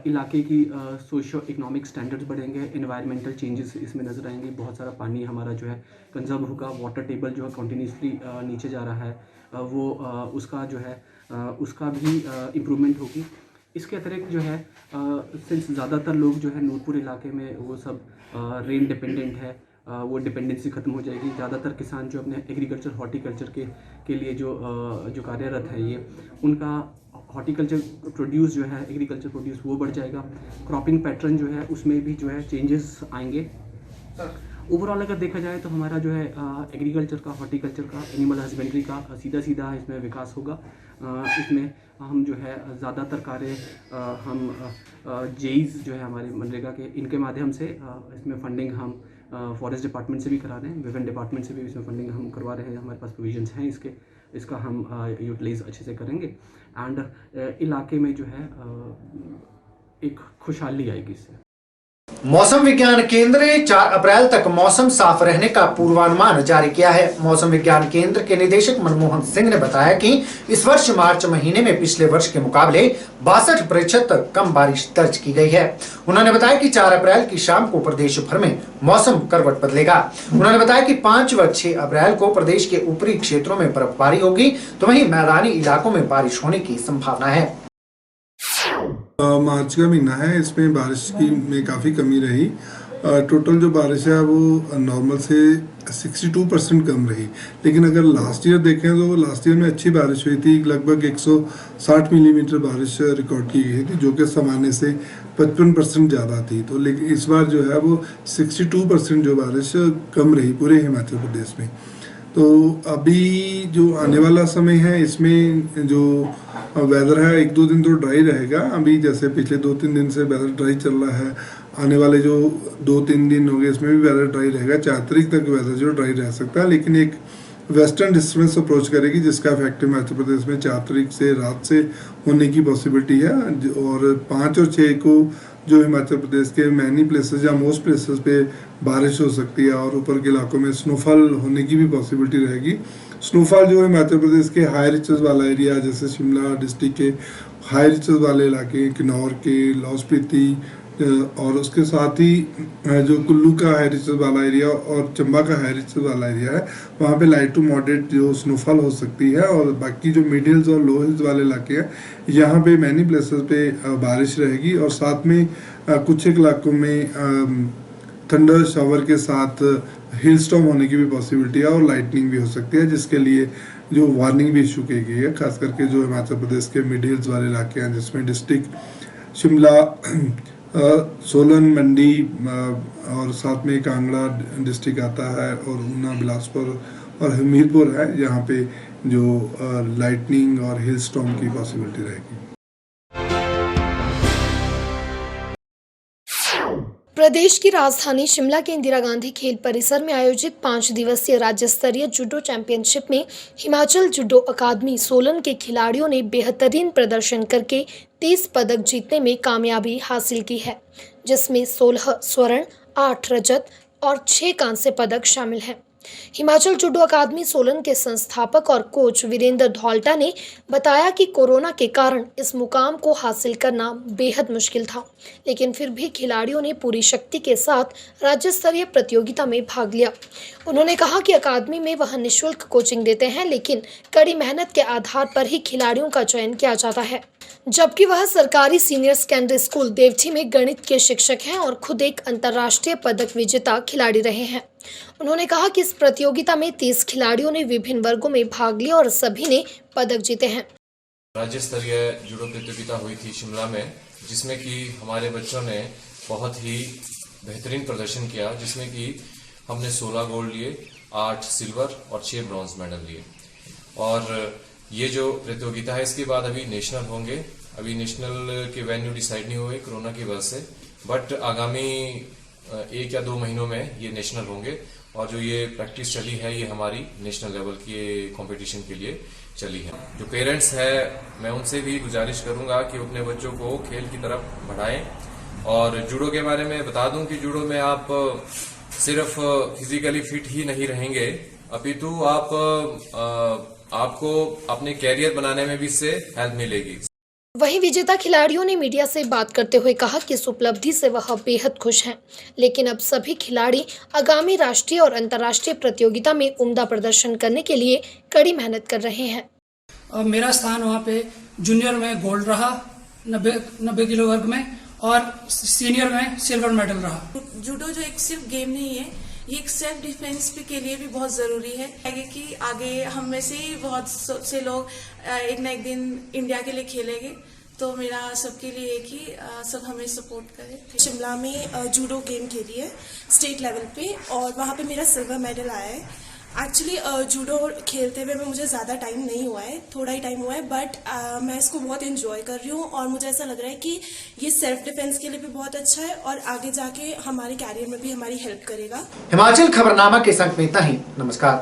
इलाके की सोशियो इकोनॉमिक स्टैंडर्ड्स बढ़ेंगे, एनवायरमेंटल चेंजेस इसमें नज़र आएंगे। बहुत सारा पानी हमारा जो है कंजर्व होगा। वाटर टेबल जो है कंटिन्यूसली नीचे जा रहा है, वो उसका जो है उसका भी इम्प्रूवमेंट होगी। इसके अतिरिक्त जो है सिंस ज़्यादातर लोग जो है नूरपुर इलाके में वो सब रेन डिपेंडेंट है, वो डिपेंडेंसी ख़त्म हो जाएगी। ज़्यादातर किसान जो अपने एग्रीकल्चर, हॉर्टिकल्चर के लिए जो कार्यरत है, ये उनका हॉर्टिकल्चर प्रोड्यूस जो है, एग्रीकल्चर प्रोड्यूस वो बढ़ जाएगा। क्रॉपिंग पैटर्न जो है उसमें भी जो है चेंजेस आएंगे। ओवरऑल अगर देखा जाए तो हमारा जो है एग्रीकल्चर का, हॉर्टिकल्चर का, एनिमल हस्बेंड्री का सीधा इसमें विकास होगा। इसमें हम जो है ज़्यादातर कार्य हम जेईज जो है हमारे मनरेगा के, इनके माध्यम से इसमें फंडिंग हम फॉरेस्ट डिपार्टमेंट से भी करा रहे हैं, विभिन्न डिपार्टमेंट से भी इसमें फंडिंग हम करवा रहे हैं। हमारे पास प्रोविजंस हैं इसका हम यूटिलाइज अच्छे से करेंगे एंड इलाके में जो है एक खुशहाली आएगी इससे। मौसम विज्ञान केंद्र ने 4 अप्रैल तक मौसम साफ रहने का पूर्वानुमान जारी किया है। मौसम विज्ञान केंद्र के निदेशक मनमोहन सिंह ने बताया कि इस वर्ष मार्च महीने में पिछले वर्ष के मुकाबले 62% कम बारिश दर्ज की गई है। उन्होंने बताया कि 4 अप्रैल की शाम को प्रदेश भर में मौसम करवट बदलेगा। उन्होंने बताया कि 5 व 6 अप्रैल को प्रदेश के ऊपरी क्षेत्रों में बर्फबारी होगी, तो वहीं मैदानी इलाकों में बारिश होने की संभावना है। मार्च का महीना है, इसमें बारिश की में काफ़ी कमी रही। टोटल जो बारिश है वो नॉर्मल से 62% कम रही। लेकिन अगर लास्ट ईयर देखें तो लास्ट ईयर में अच्छी बारिश हुई थी। लगभग 160 मिलीमीटर बारिश रिकॉर्ड की गई थी, जो कि सामान्य से 55% ज़्यादा थी। तो लेकिन इस बार जो है वो 62% जो बारिश कम रही पूरे हिमाचल प्रदेश में। तो अभी जो आने वाला समय है, इसमें जो वेदर है 1-2 दिन तो ड्राई रहेगा। अभी जैसे पिछले 2-3 दिन से वेदर ड्राई चल रहा है, आने वाले जो 2-3 दिन हो गए इसमें भी वेदर ड्राई रहेगा। 4 तारीख तक वेदर जो ड्राई रह सकता है, लेकिन एक वेस्टर्न डिस्टर्बेंस अप्रोच करेगी जिसका इफेक्ट हिमाचल प्रदेश में 4 तारीख से रात से होने की पॉसिबिलिटी है। और 5 और 6 को जो हिमाचल प्रदेश के मैनी प्लेसेस या मोस्ट प्लेसेस पे बारिश हो सकती है और ऊपर के इलाकों में स्नोफॉल होने की भी पॉसिबिलिटी रहेगी। स्नोफॉल जो हिमाचल प्रदेश के हाई रिचेस वाला एरिया, जैसे शिमला डिस्ट्रिक्ट के हाई रिचेस वाले इलाके, किन्नौर के, लाहौल स्पीति और उसके साथ ही जो कुल्लू का हाई रिचेस वाला एरिया और चंबा का हाई रिचेस वाला एरिया है, वहाँ पे लाइट टू मॉडरेट जो स्नोफॉल हो सकती है। और बाकी जो मिड हिल्स और लो हिल्स वाले इलाके हैं, यहाँ पे मैनी प्लेसेस पे बारिश रहेगी। और साथ में कुछ एक इलाकों में थंडर शावर के साथ हिल स्टॉर्म होने की भी पॉसिबिलिटी है और लाइटनिंग भी हो सकती है, जिसके लिए जो वार्निंग भी इशू की गई है, खास करके जो हिमाचल प्रदेश के मिड हिल्स वाले इलाके हैं, जिसमें डिस्ट्रिक्ट शिमला, सोलन, मंडी और साथ में कांगड़ा डिस्ट्रिक्ट आता है और ऊना, बिलासपुर और हमीरपुर है, यहाँ पे जो लाइटनिंग और हिल स्टॉर्म की पॉसिबिलिटी रहेगी। प्रदेश की राजधानी शिमला के इंदिरा गांधी खेल परिसर में आयोजित 5 दिवसीय राज्य स्तरीय जूडो चैंपियनशिप में हिमाचल जूडो अकादमी सोलन के खिलाड़ियों ने बेहतरीन प्रदर्शन करके 30 पदक जीतने में कामयाबी हासिल की है, जिसमें 16 स्वर्ण, 8 रजत और 6 कांस्य पदक शामिल हैं। हिमाचल जूडो अकादमी सोलन के संस्थापक और कोच वीरेंद्र धौल्टा ने बताया कि कोरोना के कारण इस मुकाम को हासिल करना बेहद मुश्किल था, लेकिन फिर भी खिलाड़ियों ने पूरी शक्ति के साथ राज्य स्तरीय प्रतियोगिता में भाग लिया। उन्होंने कहा कि अकादमी में वह निःशुल्क कोचिंग देते हैं, लेकिन कड़ी मेहनत के आधार पर ही खिलाड़ियों का चयन किया जाता है, जबकि वह सरकारी सीनियर सेकेंडरी स्कूल देवठी में गणित के शिक्षक हैं और खुद एक अंतर्राष्ट्रीय पदक विजेता खिलाड़ी रहे हैं। उन्होंने कहा कि इस प्रतियोगिता में 30 खिलाड़ियों ने विभिन्न वर्गों में भाग लिया और सभी ने पदक जीते हैं। राज्य स्तरीय जूडो प्रतियोगिता हुई थी शिमला में, जिसमें कि हमारे बच्चों ने बहुत ही बेहतरीन प्रदर्शन किया, जिसमें कि हमने 16 गोल्ड लिए, 8 सिल्वर और 6 ब्रॉन्ज मेडल लिए। और ये जो प्रतियोगिता है इसके बाद अभी नेशनल होंगे। अभी नेशनल के वेन्यू डिसाइड नहीं हुए कोरोना की वजह से, बट आगामी 1 या 2 महीनों में ये नेशनल होंगे। और जो ये प्रैक्टिस चली है ये हमारी नेशनल लेवल की कंपटीशन के लिए चली है। जो पेरेंट्स है मैं उनसे भी गुजारिश करूंगा कि अपने बच्चों को खेल की तरफ बढ़ाएं। और जूडो के बारे में बता दूं कि जूडो में आप सिर्फ फिजिकली फिट ही नहीं रहेंगे, अपितु आपको अपने कैरियर बनाने में भी इससे हेल्प मिलेगी। वहीं विजेता खिलाड़ियों ने मीडिया से बात करते हुए कहा कि इस उपलब्धि से वह बेहद खुश हैं, लेकिन अब सभी खिलाड़ी आगामी राष्ट्रीय और अंतर्राष्ट्रीय प्रतियोगिता में उम्दा प्रदर्शन करने के लिए कड़ी मेहनत कर रहे हैं। मेरा स्थान वहाँ पे जूनियर में गोल्ड रहा 90 किलो वर्ग में, और सीनियर में सिल्वर मेडल रहा। जूडो जो एक सिर्फ गेम नहीं है, ये एक सेल्फ डिफेंस के लिए भी बहुत ज़रूरी है। कि आगे हम में से ही बहुत से लोग एक ना एक दिन इंडिया के लिए खेलेंगे, तो मेरा सबके लिए एक ही सब हमें सपोर्ट करें। शिमला में जूडो गेम खेली है स्टेट लेवल पे, और वहाँ पे मेरा सिल्वर मेडल आया है। एक्चुअली जूडो खेलते हुए में मुझे ज़्यादा टाइम नहीं हुआ है, थोड़ा ही टाइम हुआ है, बट मैं इसको बहुत एंजॉय कर रही हूँ और मुझे ऐसा लग रहा है कि ये सेल्फ डिफेंस के लिए भी बहुत अच्छा है और आगे जाके हमारे कैरियर में भी हमारी हेल्प करेगा। हिमाचल खबरनामा के संग में इतना ही। नमस्कार।